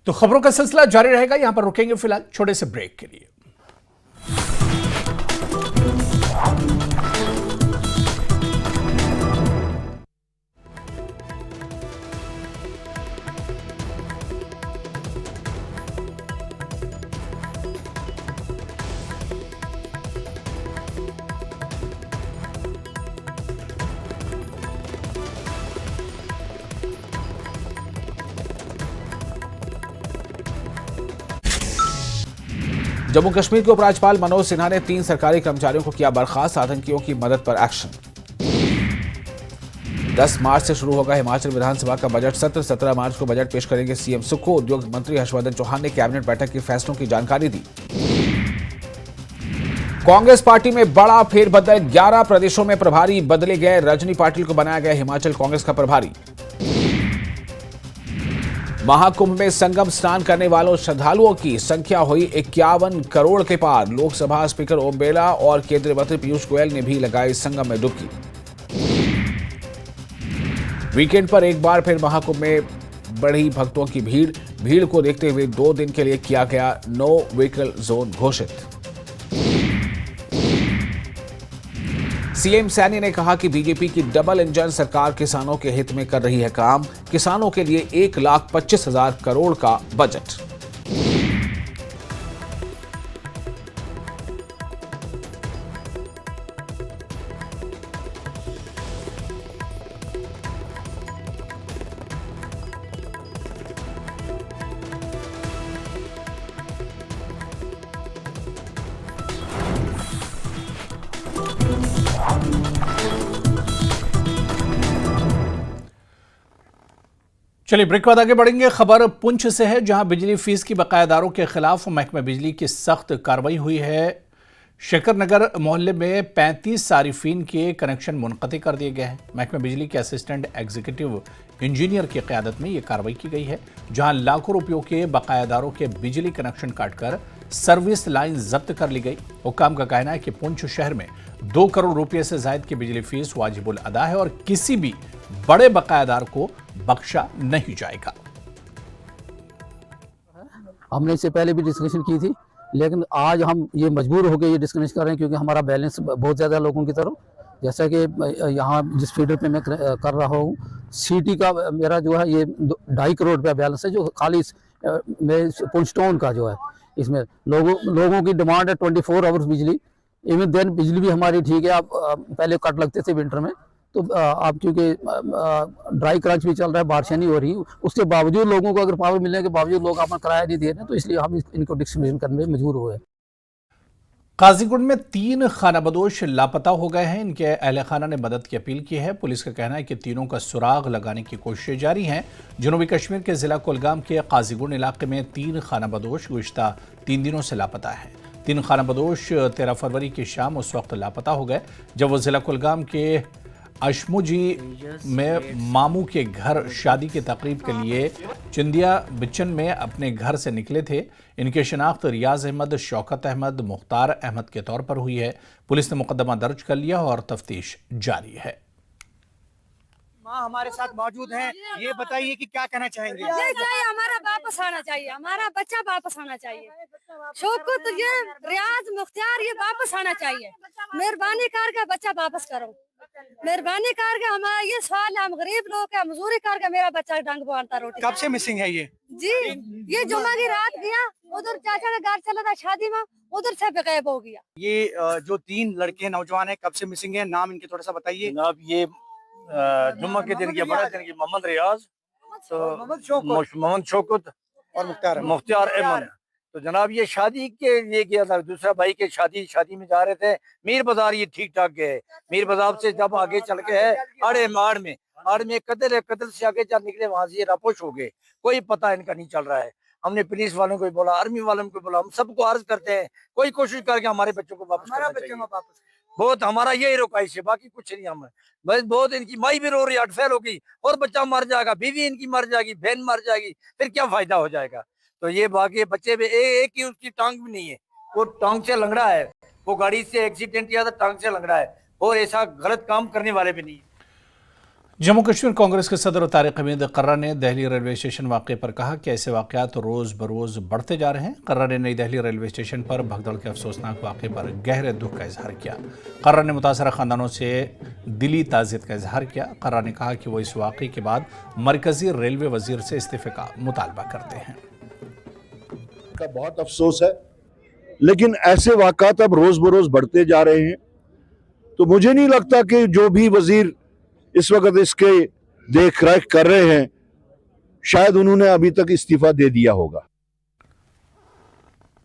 तो खबरों का सिलसिला जारी रहेगा, यहां पर रुकेंगे फिलहाल छोटे से ब्रेक के लिए। जम्मू कश्मीर के उपराज्यपाल मनोज सिन्हा ने 3 सरकारी कर्मचारियों को किया बर्खास्त, आतंकियों की मदद पर एक्शन। 10 मार्च से शुरू होगा हिमाचल विधानसभा का बजट सत्र, 17 मार्च को बजट पेश करेंगे सीएम सुक्खू। उद्योग मंत्री हर्षवर्धन चौहान ने कैबिनेट बैठक के फैसलों की जानकारी दी। कांग्रेस पार्टी में बड़ा फेरबदल, 11 प्रदेशों में प्रभारी बदले गए, रजनी पाटिल को बनाया गया हिमाचल कांग्रेस का प्रभारी। महाकुंभ में संगम स्नान करने वालों श्रद्धालुओं की संख्या हुई 51 करोड़ के पार। लोकसभा स्पीकर ओम बिरला और केंद्रीय मंत्री पीयूष गोयल ने भी लगाई संगम में डुबकी। वीकेंड पर एक बार फिर महाकुंभ में बढ़ी भक्तों की भीड़ को देखते हुए 2 दिन के लिए किया गया नो व्हीकल जोन घोषित। सीएम सैनी ने कहा कि बीजेपी की डबल इंजन सरकार किसानों के हित में कर रही है काम, किसानों के लिए 1,25,000 करोड़ का बजट। चलिए ब्रेक बाद आगे बढ़ेंगे। खबर पुंछ से है, जहां बिजली फीस की बकायादारों के खिलाफ महकमा बिजली की सख्त कार्रवाई हुई है। शेखर नगर मोहल्ले में 35 सारिफीन के कनेक्शन मुनक़ती कर दिए गए हैं। महकमा बिजली के असिस्टेंट एग्जीक्यूटिव इंजीनियर की क़यादत में ये कार्रवाई की गई है, जहां लाखों रुपयों के बकायादारों के बिजली कनेक्शन काटकर सर्विस लाइन जब्त कर ली गई। हुक्काम का कहना है कि पुंछ शहर में 2 करोड़ रुपये से जायद की बिजली फीस वाजिबुल अदा है और किसी भी बड़े बकायादार को बख्शा नहीं जाएगा। हमने इससे पहले भी डिस्कशन की थी, लेकिन आज हम ये मजबूर हो गए ये डिस्कशन कर रहे हैं, क्योंकि हमारा बैलेंस बहुत ज़्यादा लोगों की तरफ, जैसा कि यहाँ जिस फीडर पे मैं कर रहा हूँ, सिटी का मेरा जो है ये 2.5 करोड़ रुपया बैलेंस है, जो खाली पुंछ टाउन का जो है, इसमें लोगों की डिमांड है 24 आवर्स बिजली। इवन देन बिजली भी हमारी ठीक है। आप पहले कट लगते थे विंटर में, तो आप क्योंकि ड्राई क्रंच भी चल रहा है, बारिशें नहीं हो रही, उसके बावजूद लोगों को अगर पावर मिलने के बावजूद लोग अपना किराया नहीं दे रहे, तो इसलिए हम इनको डिस्क्रिमिनेशन करने में मजबूर हुए। काजीगुंड में 3 खानाबदोश लापता हो गए हैं। इनके अहले खाना ने मदद की अपील की है। पुलिस का कहना है कि तीनों का सुराग लगाने की कोशिशें जारी हैं। जनूबी कश्मीर के जिला कुलगाम के काजीगुंड इलाके में 3 खानाबदोश गुज़िश्ता 3 दिनों से लापता है। 3 खानाबदोश 13 फरवरी की शाम उस वक्त लापता हो गए जब वो जिला कुलगाम के अशमुजी में मामू के घर शादी की तकरीब के लिए चिंदिया बिचन में अपने घर से निकले थे। इनकी शिनाख्त रियाज अहमद, शौकत अहमद, मुख्तार अहमद के तौर पर हुई है। पुलिस ने मुकदमा दर्ज कर लिया और तफ्तीश जारी है। माँ हमारे साथ मौजूद हैं, ये बताइए कि क्या कहना चाहेंगे? ये चाहिए, हमारा वापस आना चाहिए, हमारा बच्चा वापस आना चाहिए। शौकत, ये रियाज, मुख्तार, ये वापस आना चाहिए। मेहरबानी करके बच्चा वापस करो, मेहरबानी करके। हमारा ये सवाल है, हम गरीब लोग हैं, मजदूरी करके मेरा बच्चा डंग बांधता रोटी। कब से मिसिंग है ये? जी, ये जुम्मा की रात गया, उधर चाचा का घर चला था शादी में, उधर से गायब हो गया। ये जो 3 लड़के नौजवान है, कब से मिसिंग है? नाम इनके थोड़ा सा बताइए। जनाब ये जुम्मा के दिन की, बड़े दिन की, मोहम्मद रियाज, तो मोहम्मद शौकत और मुख्तार अहमद। तो जनाब ये शादी के लिए गया था, दूसरा भाई के शादी में जा रहे थे। मीर बाजार ये ठीक ठाक गए, मीर बाजार से जब आगे चल के है आड़ में कदर से आगे जब निकले, वहां से ये रापोश हो गए। कोई पता इनका नहीं चल रहा है। हमने पुलिस वालों को बोला, आर्मी वालों को बोला, हम सबको अर्ज करते हैं कोई कोशिश करके हमारे बच्चों को वापस करना चाहिए। बहुत हमारा यही रुकाइश है, बाकी कुछ नहीं। हम बस बहुत इनकी माई भी रो रही है, अटफेल हो गई, और बच्चा मर जाएगा, बीवी इनकी मर जाएगी, बहन मर जाएगी, फिर क्या फायदा हो जाएगा? तो ये बाकी बच्चे भी एक ही उसकी टांग भी नहीं है, वो टांग से लंगड़ा है, वो गाड़ी से एक्सीडेंट किया था, टांग से लंगड़ा है, और ऐसा गलत काम करने वाले भी नहीं है। जम्मू कश्मीर कांग्रेस के सदर तारिक हमीद कर्रा ने दिल्ली रेलवे स्टेशन वाक़े पर कहा कि ऐसे वाक़यात रोज़ बरोज़ बढ़ते जा रहे हैं। कर्रा ने नई दिल्ली रेलवे स्टेशन पर भगदड़ के अफसोसनाक वाक़े पर गहरे दुख का इजहार किया। कर्रा ने मुतासरा ख़ानदानों से दिली ताज़ियत का इजहार किया। कर्रा ने कहा कि वो इस वाक़े के बाद मरकज़ी रेलवे वज़ीर से इस्तीफ़े का मुतालबा करते हैं। का बहुत अफसोस है, लेकिन ऐसे वाक़ात अब रोज़ बरोज़ बढ़ते जा रहे हैं। तो मुझे नहीं लगता कि जो भी वज़ीर इस वक्त इसके देख रेख कर रहे हैं, शायद उन्होंने अभी तक इस्तीफा दे दिया होगा।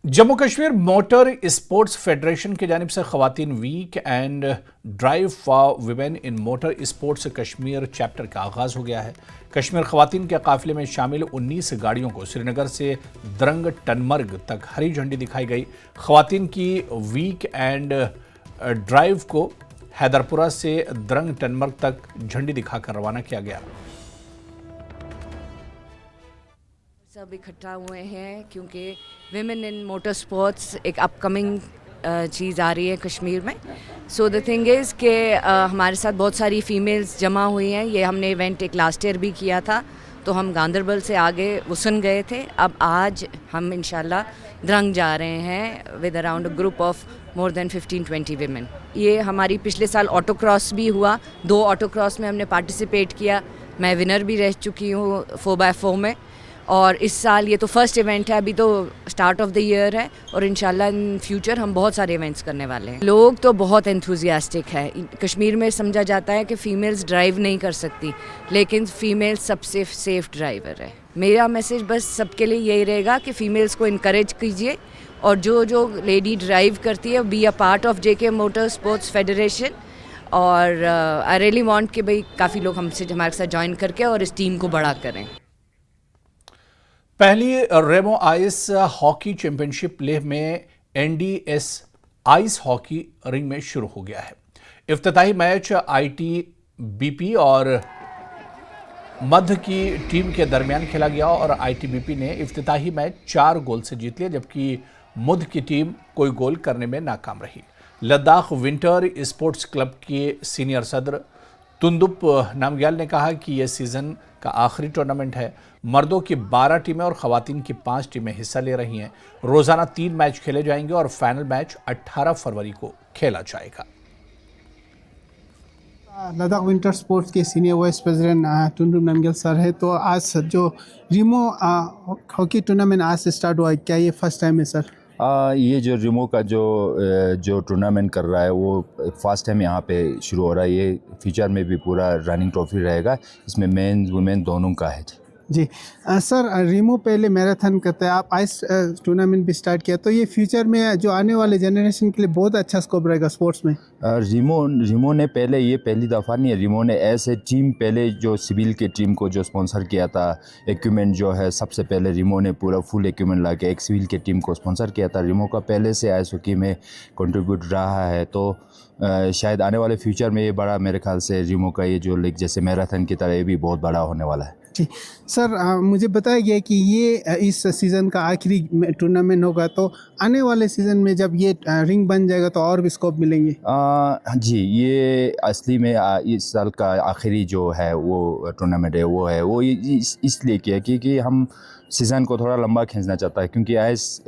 Jammu Kashmir motor sports federation की जानिब से ख़वातीन weekend drive for women in motor sports Kashmir chapter का आगाज़ हो गया है। कश्मीर ख़वातीन के काफ़िले में शामिल 19 गाड़ियों को श्रीनगर से द्रंग टनमर्ग तक हरी झंडी दिखाई गई। ख़वातीन की वीक एंड ड्राइव को हैदरपुरा से द्रंग टनमर्ग तक झंडी दिखाकर रवाना किया गया। सब इकट्ठा हुए हैं क्योंकि विमेन इन मोटर स्पोर्ट्स एक अपकमिंग चीज़ आ रही है कश्मीर में। सो द थिंग इज़ कि हमारे साथ बहुत सारी फीमेल्स जमा हुई हैं। ये हमने इवेंट एक लास्ट ईयर भी किया था, तो हम गांदरबल से आगे वसन गए थे। अब आज हम इंशाल्लाह द्रंग जा रहे हैं with around a group of more than 15-20 women. ये हमारी पिछले साल ऑटो क्रॉस भी हुआ, 2 ऑटो क्रॉस में हमने पार्टिसिपेट किया। मैं विनर भी रह चुकी हूँ 4x4 में, और इस साल ये तो फर्स्ट इवेंट है, अभी तो स्टार्ट ऑफ द ईयर है, और इंशाल्लाह इन फ्यूचर हम बहुत सारे इवेंट्स करने वाले हैं। लोग तो बहुत एंथुजियास्टिक है। कश्मीर में समझा जाता है कि फ़ीमेल्स ड्राइव नहीं कर सकती, लेकिन फ़ीमेल सबसे सेफ ड्राइवर है। मेरा मैसेज बस सबके लिए यही रहेगा कि फ़ीमेल्स को इनकरेज कीजिए, और जो लेडी ड्राइव करती है be a part of JK motor sports federation. और आई रियली वांट कि भाई काफ़ी लोग हमसे हमारे साथ ज्वाइन करके और इस टीम को बड़ा करें। पहली रेमो आइस हॉकी चैंपियनशिप लेह में NDS आइस हॉकी रिंग में शुरू हो गया है। इफ्तिताही मैच ITBP और मध्य की टीम के दरमियान खेला गया और ITBP ने इफ्तिताही मैच 4 गोल से जीत लिया, जबकि मध्य की टीम कोई गोल करने में नाकाम रही। लद्दाख विंटर स्पोर्ट्स क्लब के सीनियर सदर तुंदुप नामग्याल ने कहा कि यह सीजन का आखिरी टूर्नामेंट है। मर्दों की 12 टीमें और खवातीन की 5 टीमें हिस्सा ले रही हैं। रोजाना 3 मैच खेले जाएंगे और फाइनल मैच 18 फरवरी को खेला जाएगा। लद्दाख विंटर स्पोर्ट्स के senior vice president Tundup Namgyal sir है। तो आज जो रिमो हॉकी टूर्नामेंट आज से स्टार्ट हुआ है, क्या ये फर्स्ट टाइम है सर? ये जो रिमो का जो टूर्नामेंट कर रहा है वो फर्स्ट टाइम यहाँ पे शुरू हो रहा है। ये फ्यूचर में भी पूरा रनिंग ट्रॉफी रहेगा, इसमें मेंस वुमेन दोनों का है जी। सर रिमो पहले मैराथन करता है, आप आइस टूर्नामेंट भी स्टार्ट किया, तो ये फ्यूचर में जो आने वाले जनरेशन के लिए बहुत अच्छा स्कोप रहेगा स्पोर्ट्स में। रिमो ने पहले, ये पहली दफ़ा नहीं है, रिमो ने ऐसे टीम पहले जो सिविल के टीम को जो स्पॉन्सर किया था, इक्विपमेंट जो है सबसे पहले रिमो ने पूरा फुल इक्विपमेंट ला के एक सिविल के टीम को स्पॉन्सर किया था। रिमो का पहले से आइस हॉकी में कंट्रीब्यूट रहा है, तो शायद आने वाले फ्यूचर में ये बड़ा, मेरे ख्याल से रिमो का ये जो लीग जैसे मैराथन की तरह ये भी बहुत बड़ा होने वाला है जी। सर मुझे बताया गया कि ये इस सीज़न का आखिरी टूर्नामेंट होगा, तो आने वाले सीज़न में जब ये रिंग बन जाएगा तो और भी स्कोप मिलेंगे? जी, ये असली में इस साल का आखिरी जो है वो टूर्नामेंट है, वो इसलिए किया क्योंकि हम सीज़न को थोड़ा लंबा खींचना चाहता है, क्योंकि आइस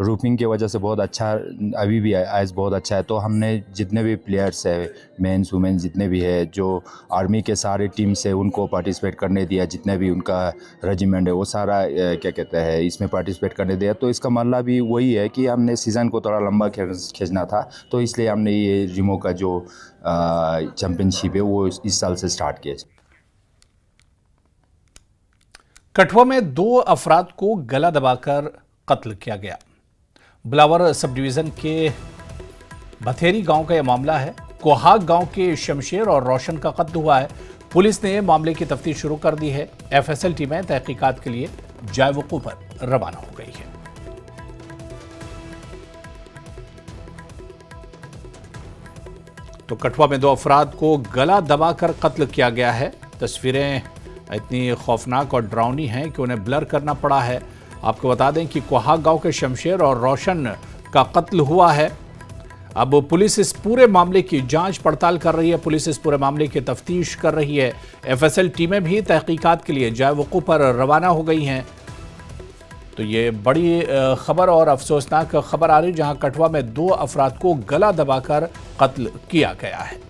रूफिंग की वजह से बहुत अच्छा, अभी भी आइस बहुत अच्छा है। तो हमने जितने भी प्लेयर्स है, मेंस वुमेन जितने भी है, जो आर्मी के सारे टीम से उनको पार्टिसिपेट करने दिया, जितने भी उनका रेजिमेंट है वो सारा क्या कहते हैं इसमें पार्टिसिपेट करने दिया। तो इसका मतलब भी वही है कि हमने सीज़न को थोड़ा लंबा खींचना था, तो इसलिए हमने ये रिमो का जो चैम्पियनशिप है वो इस साल से स्टार्ट किया। कठुआ में 2 अफराद को गला दबाकर कत्ल किया गया। बिलावर सब डिवीजन के भथेरी गांव का यह मामला है। कोहाग गांव के शमशेर और रोशन का कत्ल हुआ है। पुलिस ने मामले की तफ्तीश शुरू कर दी है। FSL टीमें तहकीकात के लिए जायवुकू पर रवाना हो गई है। तो कठुआ में 2 अफराद को गला दबाकर कत्ल किया गया है। तस्वीरें इतनी खौफनाक और डरावनी हैं कि उन्हें ब्लर करना पड़ा है। आपको बता दें कि कोहाग गांव के शमशेर और रोशन का कत्ल हुआ है। अब पुलिस इस पूरे मामले की जांच पड़ताल कर रही है। पुलिस इस पूरे मामले की तफ्तीश कर रही है। FSL टीमें भी तहकीकात के लिए जायवुकू पर रवाना हो गई हैं। तो ये बड़ी खबर और अफसोसनाक खबर आ रही, जहां कठुआ में 2 अफराद को गला दबाकर कत्ल किया गया है।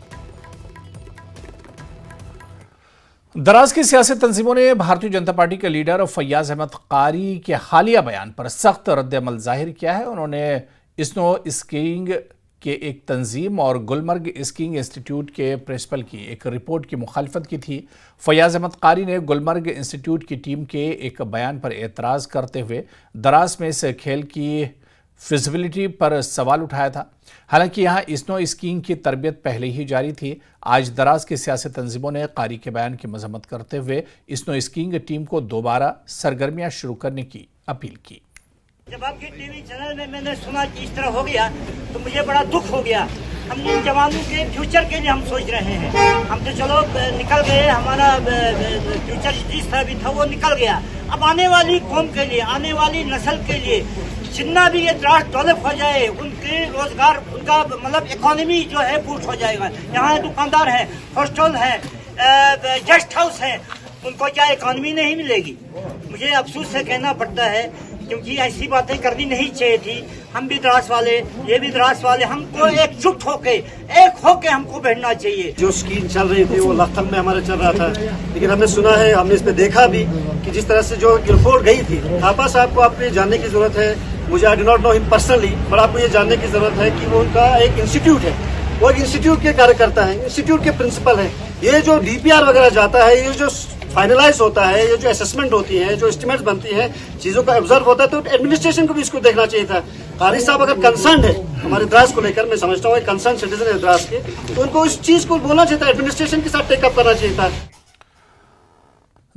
दराज की सियासी तंजीमों ने भारतीय जनता पार्टी के लीडर फैयाज अहमद कारी के हालिया बयान पर सख्त रद्द-ए-अमल जाहिर किया है। उन्होंने स्नो स्कीइंग के एक तंजीम और गुलमर्ग स्कीइंग इंस्टीट्यूट के प्रिंसिपल की एक रिपोर्ट की मुखालफत की थी। फैयाज अहमद कारी ने गुलमर्ग इंस्टीट्यूट की टीम के एक बयान पर एतराज़ करते हुए दराज में इस खेल की फिजिबिलिटी पर सवाल उठाया था। हालांकि यहां स्नो स्कीइंग की तरबियत पहले ही जारी थी। आज दराज की सियासी तंजीमों ने कारी के बयान की मजम्मत करते हुए स्नो स्कीइंग टीम को दोबारा सरगर्मियां शुरू करने की अपील की। जब आपके टीवी चैनल में मैंने सुना कि इस तरह हो गया तो मुझे बड़ा दुख हो गया। हम इन जवानों के फ्यूचर के लिए हम सोच रहे हैं। हम तो चलो निकल गए, हमारा फ्यूचर जिस तरह भी था वो निकल गया। अब आने वाली कौम के लिए, आने वाली नस्ल के लिए जितना भी ये डेवलप हो जाए, उनके रोजगार, उनका मतलब इकोनॉमी जो है बूस्ट हो जाएगा। यहाँ दुकानदार है, हॉस्टल है, गेस्ट हाउस है, उनको क्या इकोनॉमी नहीं मिलेगी? मुझे अफसोस से कहना पड़ता है, क्योंकि ऐसी बातें करनी नहीं चाहिए थी। हम भी द्रास वाले, ये भी द्रास वाले, हमको एकजुट होके, एक होके हमको बैठना चाहिए। जो स्कीम चल रही थी वो लखनऊ में हमारा चल रहा था, लेकिन हमने सुना है, हमने इस पे देखा भी कि जिस तरह से जो रिपोर्ट गई थी, थापा साहब को आपको ये जानने की जरूरत है, मुझे I do not know him personally, पर आपको ये जानने की जरूरत है कि वो उनका एक इंस्टीट्यूट है, वो इंस्टीट्यूट के कार्यकर्ता है, इंस्टीट्यूट के प्रिंसिपल है। ये जो DPR वगैरह जाता है, ये जो फाइनलाइज होता है, ये जो असेसमेंट होती है, जो एस्टिमेट्स बनती है, चीजों का ऑब्जर्व होता है, तो एडमिनिस्ट्रेशन को भी इसको देखना चाहिए था। कारी साहब अगर कंसर्न है हमारे द्रास को लेकर, मैं समझता हूँ कंसर्न सिटीजन है द्रास के, तो उनको इस चीज को बोलना चाहिए था, एडमिनिस्ट्रेशन के साथ टेकअप करना चाहिए था।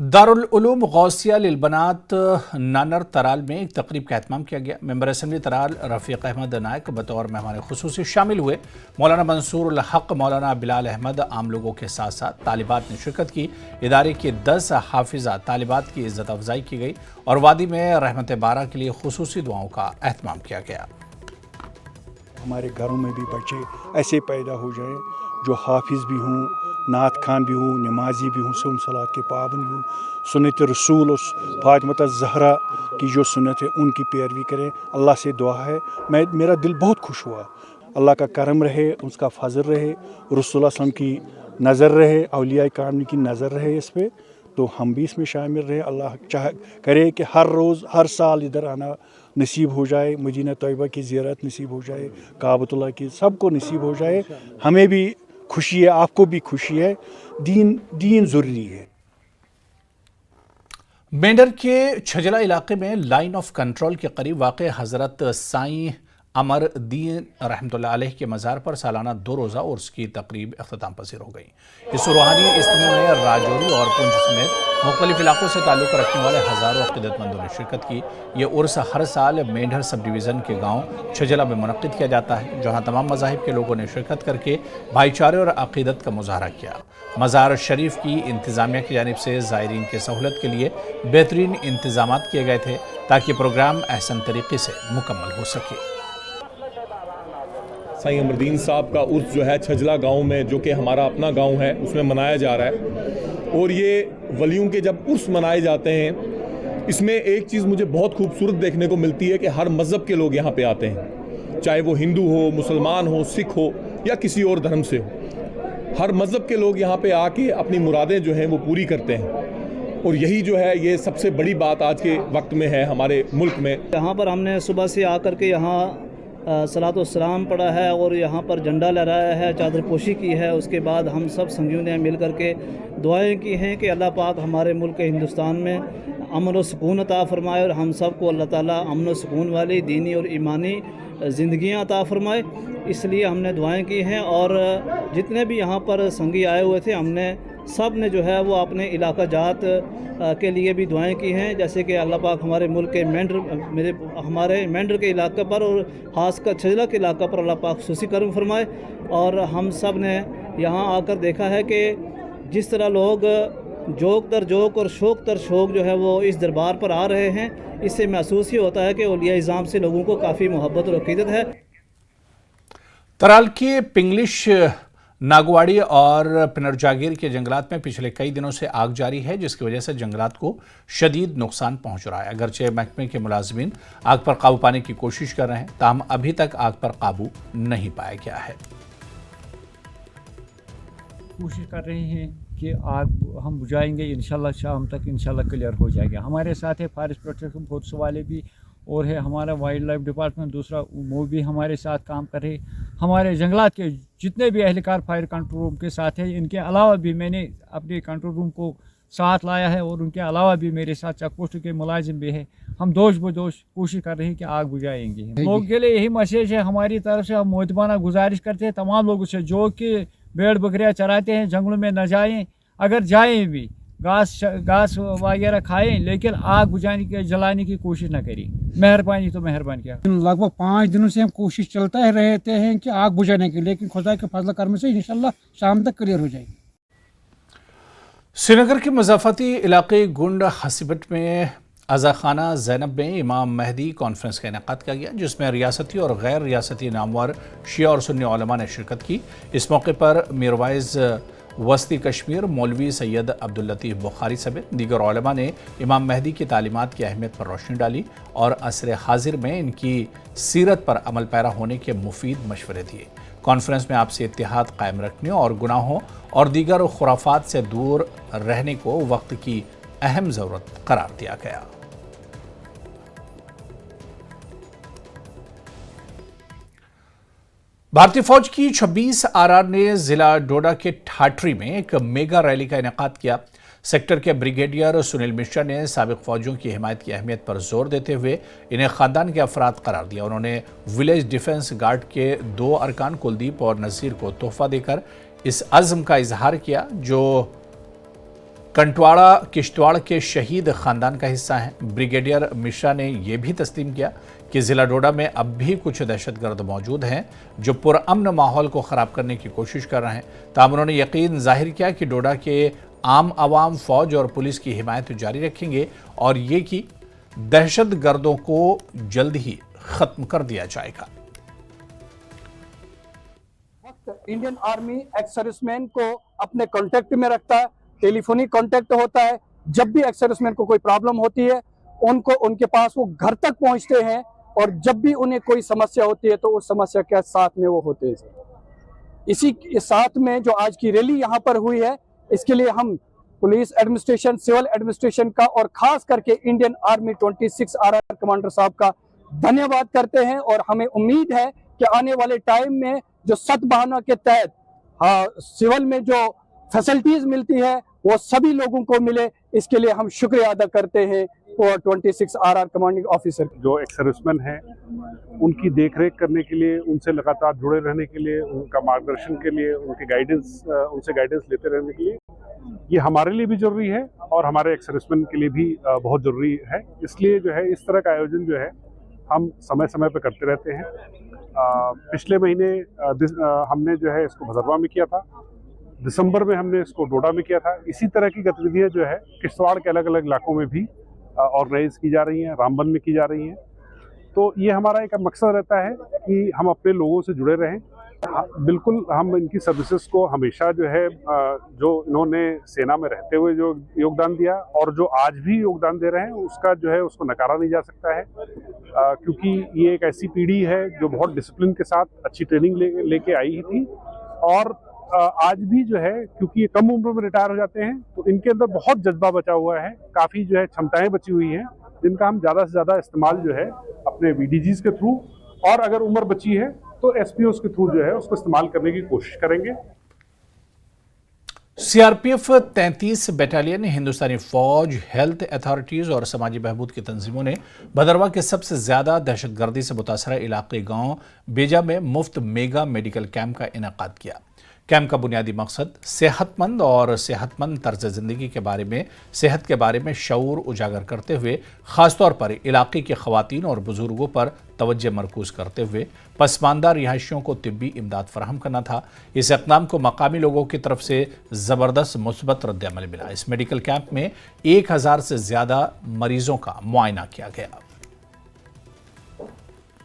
दारुल उलूम गौसिया लिलबनात नानर तराल में एक तकरीब का एहतमाम किया गया। मेंबर असम्बली तराल रफ़ीक अहमद नायक बतौर मेहमान खुसूसी शामिल हुए। मौलाना मंसूर उल हक, मौलाना बिलाल अहमद आम लोगों के साथ साथ तालिबात ने शिरकत की। इदारे की 10 हाफिजा तालिबात की इज्जत अफजाई की गई और वादी में रहमत बारा के लिए खुसूसी दुआओं का एहतमाम किया गया। हमारे घरों में भी बच्चे ऐसे पैदा हो जाए जो हाफिज़ भी हों, नात खान भी हूँ, नमाजी भी हूँ, सोम सलात के पाबंद हूँ, सुन्नत रसूल फातिमा ज़हरा की जो सुन्नत है उनकी पैरवी करें। अल्लाह से दुआ है, मेरा दिल बहुत खुश हुआ। अल्लाह का करम रहे, उसका फजल रहे, रसूल सल्लल्लाहु अलैहि वसल्लम की नज़र रहे, औलिया कामिल की नज़र रहे इस पर, तो हम भी इसमें शामिल रहे। अल्लाह चाह करे कि हर रोज़ हर साल इधर आना नसीब हो जाए, मदीना तैयबा की ज़ियारत नसीब हो जाए, काबतुल्लाह की सबको नसीब हो जाए। हमें भी खुशी है, आपको भी खुशी है। दीन ज़रूरी है। मेंढर के छजला इलाके में लाइन ऑफ कंट्रोल के करीब वाक़ हज़रत साईं अमर दीन रहमतुल्लाह अलैह के मज़ार पर सालाना 2 रोज़ा उर्स की तकरीब अख्ताम पसीर हो गई। इस रूहानी इज्तिमा में राजौरी और पुंछ समेत मुख्तलिफ इलाकों से ताल्लुक़ रखने वाले हज़ारों अक़ीदतमंदों ने शिरकत की। ये उर्स हर साल मेंढर सब डिवीज़न के गाँव छजला में मुनक़्क़िद किया जाता है, जहाँ तमाम मज़ाहिब के लोगों ने शिरकत करके भाईचारे और अक़ीदत का मुज़ाहरा किया। मज़ार शरीफ की इंतज़ामिया की जानिब से ज़ायरीन की सहूलत के लिए बेहतरीन इंतज़ाम किए गए थे ताकि प्रोग्राम अहसन तरीके से मुकम्मल हो सके। साईं अमरदीन साहब का उर्स जो है छजला गांव में, जो कि हमारा अपना गांव है, उसमें मनाया जा रहा है। और ये वलियों के जब उर्स मनाए जाते हैं, इसमें एक चीज़ मुझे बहुत खूबसूरत देखने को मिलती है कि हर मज़हब के लोग यहाँ पे आते हैं, चाहे वो हिंदू हो, मुसलमान हो, सिख हो या किसी और धर्म से हो। हर मज़हब के लोग यहाँ पे आके अपनी मुरादें जो हैं वो पूरी करते हैं। और यही जो है ये सबसे बड़ी बात आज के वक्त में है हमारे मुल्क में। यहाँ पर हमने सुबह से आकर के यहाँ सलात व सलाम पढ़ा है और यहाँ पर झंडा लहराया है, चादर पोशी की है। उसके बाद हम सब संगियों ने मिल कर के दुआएँ की हैं कि अल्लाह पाक हमारे मुल्क हिंदुस्तान में अमन व सुकून अता फ़रमाए और हम सब को अल्लाह ताला अमन व सुकून वाली दीनी और ईमानी ज़िंदगियाँ अता फ़रमाए। इसलिए हमने दुआएँ की हैं और जितने भी यहाँ पर संगी आए हुए थे, हमने सब ने जो है वो अपने इलाका जात के लिए भी दुआएं की हैं, जैसे कि अल्लाह पाक हमारे मुल्क के हमारे मेंढर के इलाके पर और ख़ासकर छजला के इलाका पर अल्लाह पाक खुसूसी करम फरमाए। और हम सब ने यहाँ आकर देखा है कि जिस तरह लोग जोक दर जोक और शौक दर शौक जो है वो इस दरबार पर आ रहे हैं, इससे महसूस ही होता है कि औलिया इज़ाम से लोगों को काफ़ी मोहब्बत और अक़ीदत है। तराल के पिंगलिश, नागवाड़ी और पिनरजागीर के जंगलात में पिछले कई दिनों से आग जारी है, जिसकी वजह से जंगलात को शदीद नुकसान पहुंच रहा है। अगरचे महकमे के मुलाजमीन आग पर काबू पाने की कोशिश कर रहे हैं, ताहम अभी तक आग पर काबू नहीं पाया गया है। कोशिश कर रहे हैं कि आग हम बुझाएंगे, इंशाल्लाह शाम तक इंशाल्लाह क्लियर हो जाएगा। हमारे साथ है फॉरेस्ट प्रोटेक्शन फोर्स वाले भी और है हमारा वाइल्ड लाइफ डिपार्टमेंट, दूसरा वो भी हमारे साथ काम कर रहे। हमारे जंगलात के जितने भी अहलकार फायर कंट्रोल रूम के साथ है, इनके अलावा भी मैंने अपने कंट्रोल रूम को साथ लाया है और उनके अलावा भी मेरे साथ चेक पोस्ट के मुलाजिम भी है। हम दोष बदोश कोशिश कर रहे हैं कि आग बुझाएंगे। लोगों के लिए यही मैसेज है हमारी तरफ से। हम मोहतबाना गुजारिश करते हैं तमाम लोगों से जो कि भेड़ बकरियाँ चराते हैं, जंगलों में न जाएँ, अगर जाएँ भी घास वगैरह खाएं, लेकिन आग बुझाने की जलाने की कोशिश न करें। मेहरबानी तो मेहरबानी क्या। लगभग 5 दिनों से हम कोशिश चलता है रहते हैं कि आग बुझाने की, लेकिन खुदा के फजल करम से इंशाल्लाह शाम तक क्लियर हो जाएगी। श्रीनगर के मज़ाफ़ती इलाके गुंड हसीबट में अज़ाखाना ज़ैनब में इमाम महदी कॉन्फ्रेंस का इनेकाद किया गया, जिसमें रियासती और गैर रियासती नामवर शिया और सुन्नी उलमा ने शिरकत की। इस मौके पर मीरवाइज़ वस्ती कश्मीर, मौलवी सैयद अब्दुल लतीफ़ बुखारी समेत दीगर उलमा ने इमाम महदी की तालीमात की अहमियत पर रोशनी डाली और असर हाजिर में इनकी सीरत पर अमल पैरा होने के मुफीद मशवरे दिए। कॉन्फ्रेंस में आपसी इत्तेहाद कायम रखने और गुनाहों और दीगर खुराफात से दूर रहने को वक्त की अहम ज़रूरत करार दिया गया। भारतीय फौज की 26 आरआर ने जिला डोडा के ठाठरी में एक मेगा रैली का इनेकाद किया। सेक्टर के ब्रिगेडियर सुनील मिश्रा ने साबिक फौजियों की हिमायत की अहमियत पर जोर देते हुए इन्हें खानदान के अफराद करार दिया। उन्होंने विलेज डिफेंस गार्ड के 2 अरकान कुलदीप और नज़ीर को तोहफा देकर इस अज़्म का इजहार किया जो कंटवाड़ा किश्तवाड़ के शहीद खानदान का हिस्सा हैं। ब्रिगेडियर मिश्रा ने यह भी तस्लीम किया कि जिला डोडा में अब भी कुछ दहशतगर्द मौजूद हैं जो पुरअमन माहौल को ख़राब करने की कोशिश कर रहे हैं। ताहम उन्होंने यकीन जाहिर किया कि डोडा के आम आवाम, फौज और पुलिस की हिमायत जारी रखेंगे और ये कि दहशतगर्दों को जल्द ही ख़त्म कर दिया जाएगा। इंडियन आर्मी एक्स सर्विसमैन को अपने कांटेक्ट में रखता है, टेलीफोनिक कांटेक्ट होता है। जब भी एक्स सर्विसमैन को कोई प्रॉब्लम होती है उनको उनके पास वो घर तक पहुंचते हैं और जब भी उन्हें कोई समस्या होती है तो उस समस्या के साथ में वो होते हैं। इसी के साथ में जो आज की रैली यहाँ पर हुई है, इसके लिए हम पुलिस एडमिनिस्ट्रेशन, सिविल एडमिनिस्ट्रेशन का और खास करके इंडियन आर्मी 26 RR कमांडर साहब का धन्यवाद करते हैं और हमें उम्मीद है कि आने वाले टाइम में जो सद्भावना के तहत सिविल में जो फैसिलिटीज मिलती है वो सभी लोगों को मिले, इसके लिए हम शुक्रिया अदा करते हैं और 26 RR कमांडिंग ऑफिसर जो एक्स सर्विसमैन हैं उनकी देखरेख करने के लिए, उनसे लगातार जुड़े रहने के लिए, उनका मार्गदर्शन के लिए, उनसे गाइडेंस लेते रहने के लिए ये हमारे लिए भी जरूरी है और हमारे एक्स सर्विसमैन के लिए भी बहुत ज़रूरी है। इसलिए जो है इस तरह का आयोजन जो है हम समय समय पर करते रहते हैं। पिछले महीने हमने जो है इसको भदरवा में किया था, दिसंबर में हमने इसको डोडा में किया था। इसी तरह की गतिविधियां जो है किश्तवाड़ के अलग अलग इलाकों में भी ऑर्गेनाइज की जा रही हैं, रामबन में की जा रही हैं। तो ये हमारा एक मकसद रहता है कि हम अपने लोगों से जुड़े रहें। बिल्कुल हम इनकी सर्विसेज को हमेशा जो है जो इन्होंने सेना में रहते हुए जो योगदान दिया और जो आज भी योगदान दे रहे हैं उसका जो है उसको नकारा नहीं जा सकता है, क्योंकि ये एक ऐसी पीढ़ी है जो बहुत डिसिप्लिन के साथ अच्छी ट्रेनिंग लेके आई ही थी और आज भी जो है क्योंकि ये कम उम्र में रिटायर हो जाते हैं तो इनके अंदर बहुत जज्बा बचा हुआ है, काफ़ी जो है क्षमताएं बची हुई हैं जिनका हम ज़्यादा से ज़्यादा इस्तेमाल जो है अपने VDGs के थ्रू और अगर उम्र बची है तो SPOs के थ्रू जो है उसको इस्तेमाल करने की कोशिश करेंगे। CRPF 33 बटालियन, हिंदुस्तानी फौज, हेल्थ अथॉरिटीज और समाजी बहबूद की तंजीमों ने भदरवा के सबसे ज्यादा दहशतगर्दी से मुतासरा इलाके गांव बेजा में मुफ्त मेगा मेडिकल कैंप का इनेकाद किया। कैंप का बुनियादी मकसद सेहतमंद तर्ज ज़िंदगी के बारे में, सेहत के बारे में शऊर उजागर करते हुए ख़ासतौर पर इलाके की ख़वातीन और बुज़ुर्गों पर तवज्जो मरकूज़ करते हुए पसमानदा रिहायशियों को तिब्बी इमदाद फराहम करना था। इस इक़दाम को मकामी लोगों की तरफ से ज़बरदस्त मुस्बत रद्द-ए-अमल मिला। इस मेडिकल कैंप में 1000 से ज़्यादा मरीज़ों का मुआयना किया गया।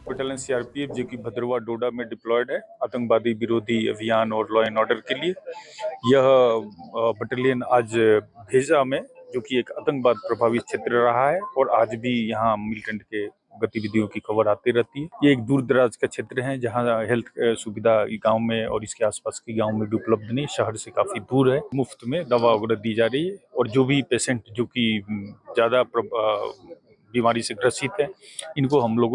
बटालियन CRPF जो कि भदरवा डोडा में डिप्लॉयड है आतंकवादी विरोधी अभियान और लॉ एंड ऑर्डर के लिए। यह बटालियन आज भेजा में जो कि एक आतंकवाद प्रभावित क्षेत्र रहा है और आज भी यहाँ मिलिटेंट के गतिविधियों की खबर आती रहती है। ये एक दूर दराज का क्षेत्र है जहाँ हेल्थ सुविधा गांव में और इसके आसपास के गांव में भी उपलब्ध नहीं, शहर से काफ़ी दूर है। मुफ्त में दवा वगैरह दी जा रही है और जो भी पेशेंट जो कि ज़्यादा बीमारी से ग्रसित है इनको हम लोग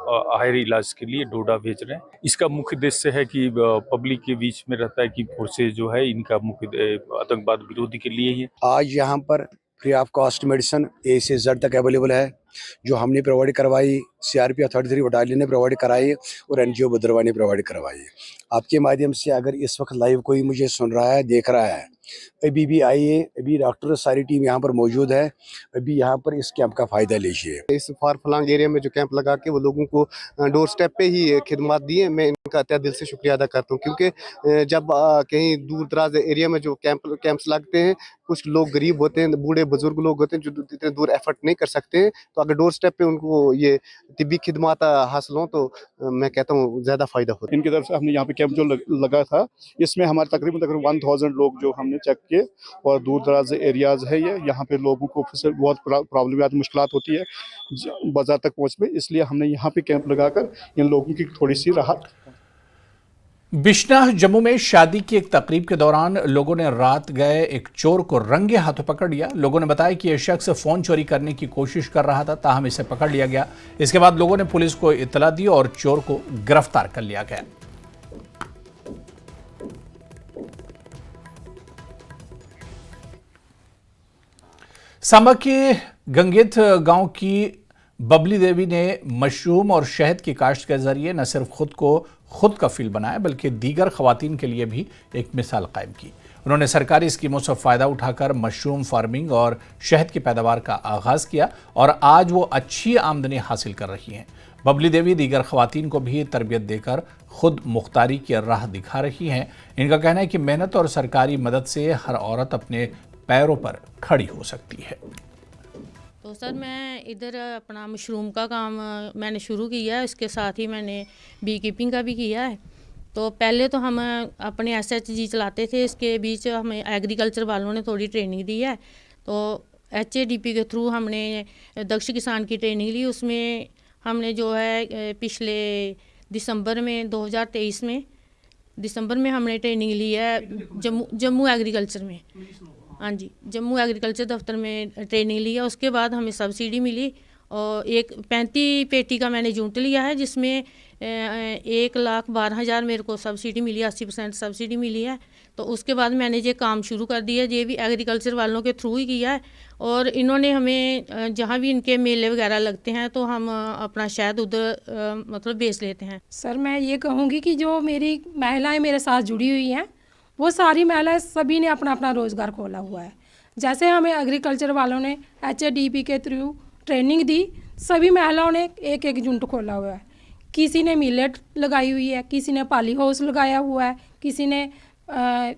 हायर इलाज के लिए डोडा भेज रहे हैं। इसका मुख्य उद्देश्य है कि पब्लिक के बीच में रहता है कि फोर्सेज जो है इनका मुख्य आतंकवाद विरोधी के लिए ही। आज यहाँ पर free of cost medicine A से Z तक अवेलेबल है जो हमने प्रोवाइड करवाई, CRPF 33 बटालियन ने प्रोवाइड कराई और NGO भदरवा ने प्रोवाइड करवाई। आपके माध्यम से अगर इस वक्त लाइव कोई मुझे सुन रहा है, देख रहा है, अभी भी आइए, अभी डॉक्टर सारी टीम यहाँ पर मौजूद है, अभी यहाँ पर इस कैंप का फ़ायदा लीजिए। इस फार फलांग एरिया में जो कैंप लगा के वो लोगों को डोर स्टेप पे ही खिदमत दिए, मैं इनका तहे दिल से शुक्रिया अदा करता हूँ। क्योंकि जब कहीं दूर दराज एरिया में जो कैंप्स लगते हैं, कुछ लोग गरीब होते हैं, बूढ़े बुजुर्ग लोग होते हैं जो इतने दूर एफर्ट नहीं कर सकते, तो अगर डोर स्टेप पे उनको ये तिब्बी खिदमत हासिल हो तो मैं कहता हूँ ज़्यादा फ़ायदा होता है। इनकी तरफ से हमने यहाँ पे कैंप जो लगा था इसमें हमारे तकरीबन 1000 लोग जो हमने चेक किए और दूर दराज एरियाज है ये, यहाँ पे लोगों को फिर बहुत प्रॉब्लम आती, मुश्किलात होती है बाजार तक पहुँच में, इसलिए हमने यहाँ पे कैंप लगाकर इन लोगों की थोड़ी सी राहत। बिश्नाह जम्मू में शादी की एक तकरीब के दौरान लोगों ने रात गए एक चोर को रंगे हाथों पकड़ लिया। लोगों ने बताया कि यह शख्स फोन चोरी करने की कोशिश कर रहा था, ताहम इसे पकड़ लिया गया। इसके बाद लोगों ने पुलिस को इत्तला दी और चोर को गिरफ्तार कर लिया गया। सांबा के गंगेत गांव की बबली देवी ने मशरूम और शहद की काश्त के जरिए न सिर्फ खुद कफील बनाया बल्कि दीगर खवातीन के लिए भी एक मिसाल कायम की। उन्होंने सरकारी स्कीमों से फ़ायदा उठाकर मशरूम फार्मिंग और शहद की पैदावार का आगाज़ किया और आज वो अच्छी आमदनी हासिल कर रही हैं। बबली देवी दीगर ख़वातीन को भी तरबियत देकर खुद मुख्तारी की राह दिखा रही हैं। इनका कहना है कि मेहनत और सरकारी मदद से हर औरत अपने पैरों पर खड़ी हो सकती है। तो सर मैं इधर अपना मशरूम का काम मैंने शुरू किया है, इसके साथ ही मैंने बी कीपिंग का भी किया है। तो पहले तो हम अपने SHG चलाते थे, इसके बीच हमें एग्रीकल्चर वालों ने थोड़ी ट्रेनिंग दी है। तो HADP के थ्रू हमने दक्ष किसान की ट्रेनिंग ली। उसमें हमने जो है पिछले दिसंबर में 2023 में दिसंबर में हमने ट्रेनिंग ली है जम्मू एग्रीकल्चर में। हाँ जी, जम्मू एग्रीकल्चर दफ्तर में ट्रेनिंग लिया। उसके बाद हमें सब्सिडी मिली और एक 35 पेटी का मैंने यूनिट लिया है, जिसमें 1,12,000 मेरे को सब्सिडी मिली, 80% सब्सिडी मिली है। तो उसके बाद मैंने ये काम शुरू कर दिया। ये भी एग्रीकल्चर वालों के थ्रू ही किया है और इन्होंने हमें जहाँ भी इनके मेले वगैरह लगते हैं तो हम अपना शहद उधर मतलब बेच लेते हैं। सर मैं ये कहूँगी कि जो मेरी महिलाएं मेरे साथ जुड़ी हुई हैं वो सारी महिलाएं सभी ने अपना अपना रोज़गार खोला हुआ है। जैसे हमें एग्रीकल्चर वालों ने HADP के थ्रू ट्रेनिंग दी, सभी महिलाओं ने एक एक यूनिट खोला हुआ है। किसी ने मिलेट लगाई हुई है, किसी ने पॉली हाउस लगाया हुआ है, किसी ने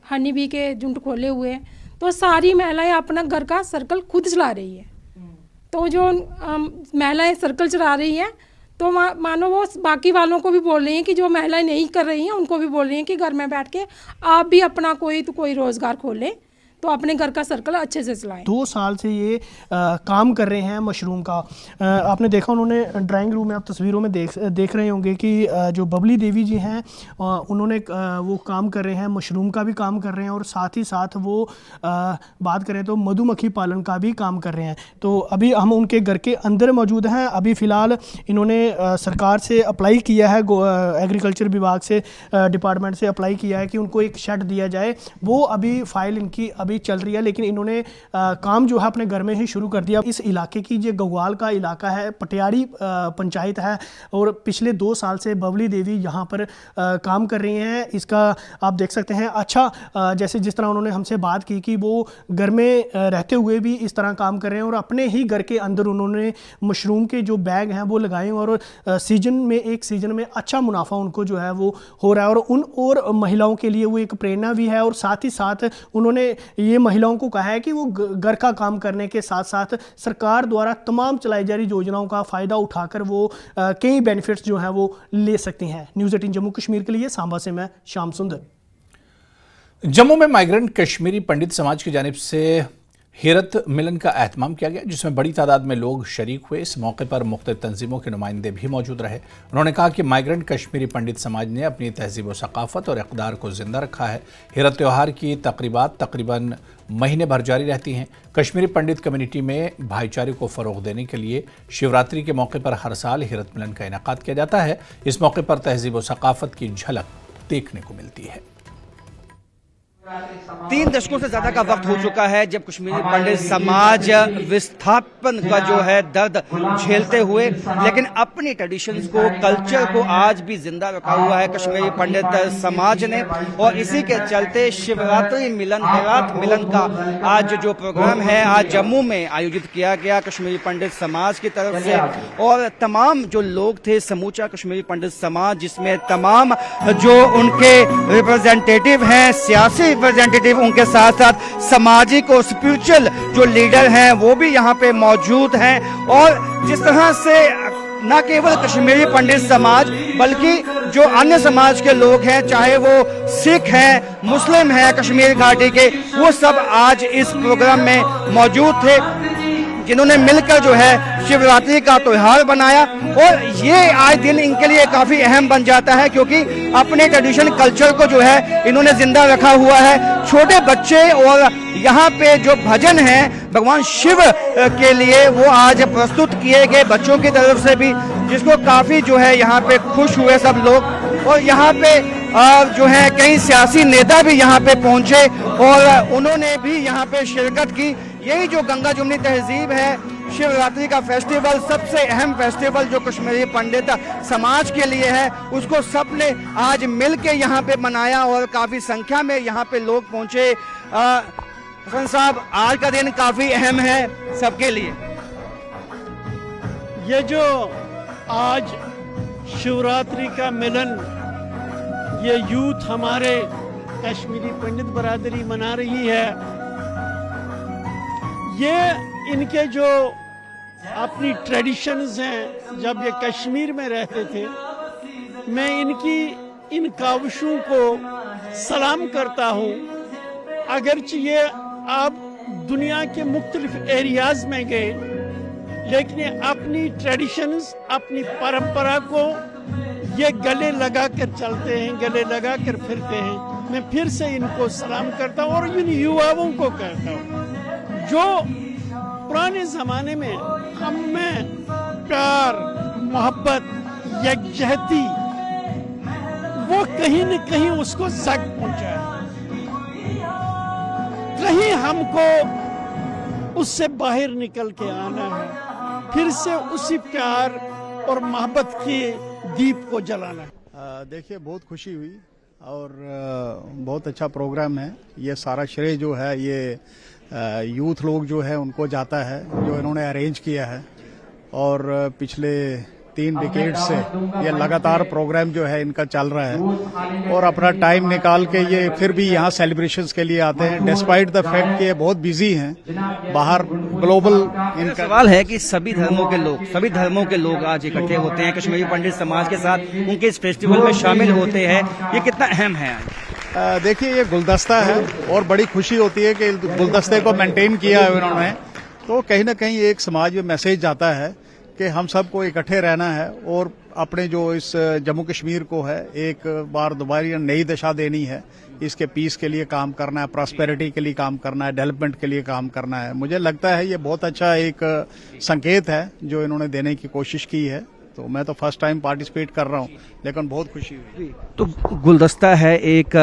हनी बी के यूनिट खोले हुए हैं। तो सारी महिलाएं अपना घर का सर्कल खुद चला रही है। तो जो महिलाएं सर्कल चला रही हैं तो मानो वो बाकी वालों को भी बोल रही हैं कि जो महिलाएं नहीं कर रही हैं उनको भी बोल रही हैं कि घर में बैठ के आप भी अपना कोई रोज़गार खोलें, तो अपने घर का सर्कल अच्छे से चलाएं। 2 साल से ये काम कर रहे हैं मशरूम का। आपने देखा उन्होंने ड्राइंग रूम में, आप तस्वीरों में देख रहे होंगे कि जो बबली देवी जी हैं उन्होंने वो काम कर रहे हैं, मशरूम का भी काम कर रहे हैं और साथ ही साथ वो बात करें तो मधुमक्खी पालन का भी काम कर रहे हैं। तो अभी हम उनके घर के अंदर मौजूद हैं। अभी फ़िलहाल इन्होंने सरकार से अप्लाई किया है, एग्रीकल्चर विभाग से डिपार्टमेंट से अप्लाई किया है कि उनको एक शेड दिया जाए। वो अभी फ़ाइल इनकी अभी चल रही है, लेकिन इन्होंने काम जो है अपने घर में ही शुरू कर दिया। इस इलाके की जो गगवाल का इलाका है, पटियाड़ी पंचायत है और पिछले 2 साल से बबली देवी यहाँ पर काम कर रही हैं। इसका आप देख सकते हैं। अच्छा, जैसे जिस तरह उन्होंने हमसे बात की कि वो घर में रहते हुए भी इस तरह काम कर रहे हैं और अपने ही घर के अंदर उन्होंने मशरूम के जो बैग हैं वो लगाए और एक सीज़न में अच्छा मुनाफा उनको जो है वो हो रहा है और महिलाओं के लिए वो एक प्रेरणा भी है। और साथ ही साथ उन्होंने ये महिलाओं को कहा है कि वो घर का काम करने के साथ साथ सरकार द्वारा तमाम चलाई जा रही योजनाओं का फ़ायदा उठाकर वो कई बेनिफिट्स जो हैं वो ले सकती हैं। न्यूज़ 18 जम्मू कश्मीर के लिए सांबा से मैं श्याम सुंदर। जम्मू में माइग्रेंट कश्मीरी पंडित समाज की जानिब से हिरत मिलन का एहतमाम किया गया, जिसमें बड़ी तादाद में लोग शरीक हुए। इस मौके पर मुख्तलिफ तंजीमों के नुमाइंदे भी मौजूद रहे। उन्होंने कहा कि माइग्रेंट कश्मीरी पंडित समाज ने अपनी तहजीब व सकाफ़त और इक़दार को ज़िंदा रखा है। हिरत त्यौहार की तकरीबात तकरीबन महीने भर जारी रहती हैं। कश्मीरी पंडित कम्युनिटी में भाईचारे को फ़रोग़ देने के लिए शिवरात्रि के मौके पर हर साल हिरत मिलन का इनेकाद किया जाता है। इस मौके पर तहजीब व सकाफ़त की झलक देखने को मिलती है। 3 दशकों से ज्यादा का वक्त हो चुका है जब कश्मीरी पंडित समाज विस्थापन का जो है दर्द झेलते हुए, लेकिन अपनी ट्रेडिशंस को, कल्चर को आज भी जिंदा रखा हुआ है कश्मीरी पंडित समाज ने। और इसी के चलते शिवरात्रि मिलन, हिरात मिलन का आज जो प्रोग्राम है आज जम्मू में आयोजित किया गया कश्मीरी पंडित समाज की तरफ से। और तमाम जो लोग थे, समूचा कश्मीरी पंडित समाज, जिसमें तमाम जो उनके रिप्रेजेंटेटिव हैं, सियासी रिप्रेजेंटेटिव, उनके साथ साथ सामाजिक और स्पिरिचुअल जो लीडर हैं वो भी यहाँ पे मौजूद हैं। और जिस तरह से न केवल कश्मीरी पंडित समाज बल्कि जो अन्य समाज के लोग हैं, चाहे वो सिख हैं, मुस्लिम हैं कश्मीर घाटी के, वो सब आज इस प्रोग्राम में मौजूद थे, जिन्होंने मिलकर जो है शिवरात्रि का त्योहार बनाया। और ये आज दिन इनके लिए काफी अहम बन जाता है क्योंकि अपने ट्रेडिशन कल्चर को जो है इन्होंने जिंदा रखा हुआ है। छोटे बच्चे और यहाँ पे जो भजन हैं भगवान शिव के लिए वो आज प्रस्तुत किए गए बच्चों की तरफ से भी, जिसको काफी जो है यहाँ पे खुश हुए सब लोग। और यहाँ पे जो है कई सियासी नेता भी यहाँ पे पहुंचे और उन्होंने भी यहाँ पे शिरकत की। यही जो गंगा जमुनी तहजीब है, शिवरात्रि का फेस्टिवल, सबसे अहम फेस्टिवल जो कश्मीरी पंडित समाज के लिए है, उसको सबने आज मिल के यहाँ पे मनाया और काफ़ी संख्या में यहाँ पे लोग पहुँचे। हसन साहब, आज का दिन काफी अहम है सबके लिए। ये जो आज शिवरात्रि का मिलन ये यूथ हमारे कश्मीरी पंडित बरादरी मना रही है, ये इनके जो अपनी ट्रेडिशंस हैं, जब ये कश्मीर में रहते थे, मैं इनकी इन काविशों को सलाम करता हूँ। अगरचे ये आप दुनिया के मुख्तलिफ एरियाज में गए, लेकिन ये अपनी ट्रेडिशंस, अपनी परंपरा को ये गले लगा कर चलते हैं, गले लगा कर फिरते हैं। मैं फिर से इनको सलाम करता हूँ और इन युवाओं को कहता हूँ जो पुराने ज़माने में हम में प्यार, मोहब्बत, यकजहती, वो कहीं न कहीं उसको जग पहुंचा है। कहीं हमको उससे बाहर निकल के आना है, फिर से उसी प्यार और मोहब्बत के दीप को जलाना है। देखिए, बहुत खुशी हुई और बहुत अच्छा प्रोग्राम है। ये सारा श्रेय जो है ये यूथ लोग जो है उनको जाता है, जो इन्होंने अरेंज किया है। और पिछले 3 डिकेड से ये लगातार प्रोग्राम जो है इनका चल रहा है और अपना टाइम निकाल के ये फिर भी यहाँ सेलिब्रेशंस के लिए आते हैं, डिस्पाइट द फैक्ट कि ये बहुत बिजी हैं बाहर ग्लोबल। इनका सवाल है कि सभी धर्मों के लोग आज इकट्ठे होते हैं, कश्मीरी पंडित समाज के साथ उनके इस फेस्टिवल में शामिल होते हैं, ये कितना अहम है? देखिए, ये गुलदस्ता है और बड़ी खुशी होती है कि गुलदस्ते को मेंटेन किया है उन्होंने, तो कहीं ना कहीं एक समाज में मैसेज जाता है कि हम सबको इकट्ठे रहना है और अपने जो इस जम्मू कश्मीर को है एक बार दोबारा नई दिशा देनी है, इसके पीस के लिए काम करना है, प्रॉस्पेरिटी के लिए काम करना है, डेवलपमेंट के लिए काम करना है। मुझे लगता है ये बहुत अच्छा एक संकेत है जो इन्होंने देने की कोशिश की है। तो मैं तो फर्स्ट टाइम पार्टिसिपेट कर रहा हूँ, लेकिन बहुत खुशी हुई। तो गुलदस्ता है एक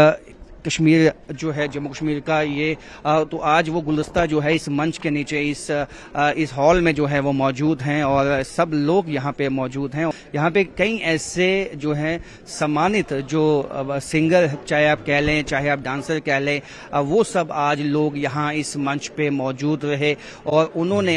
कश्मीर जो है जम्मू कश्मीर का, ये तो आज वो गुलदस्ता जो है इस मंच के नीचे इस हॉल में जो है वो मौजूद हैं और सब लोग यहाँ पे मौजूद हैं। यहाँ पे कई ऐसे जो हैं सम्मानित जो सिंगर चाहे आप कह लें, चाहे आप डांसर कह लें, वो सब आज लोग यहाँ इस मंच पे मौजूद रहे और उन्होंने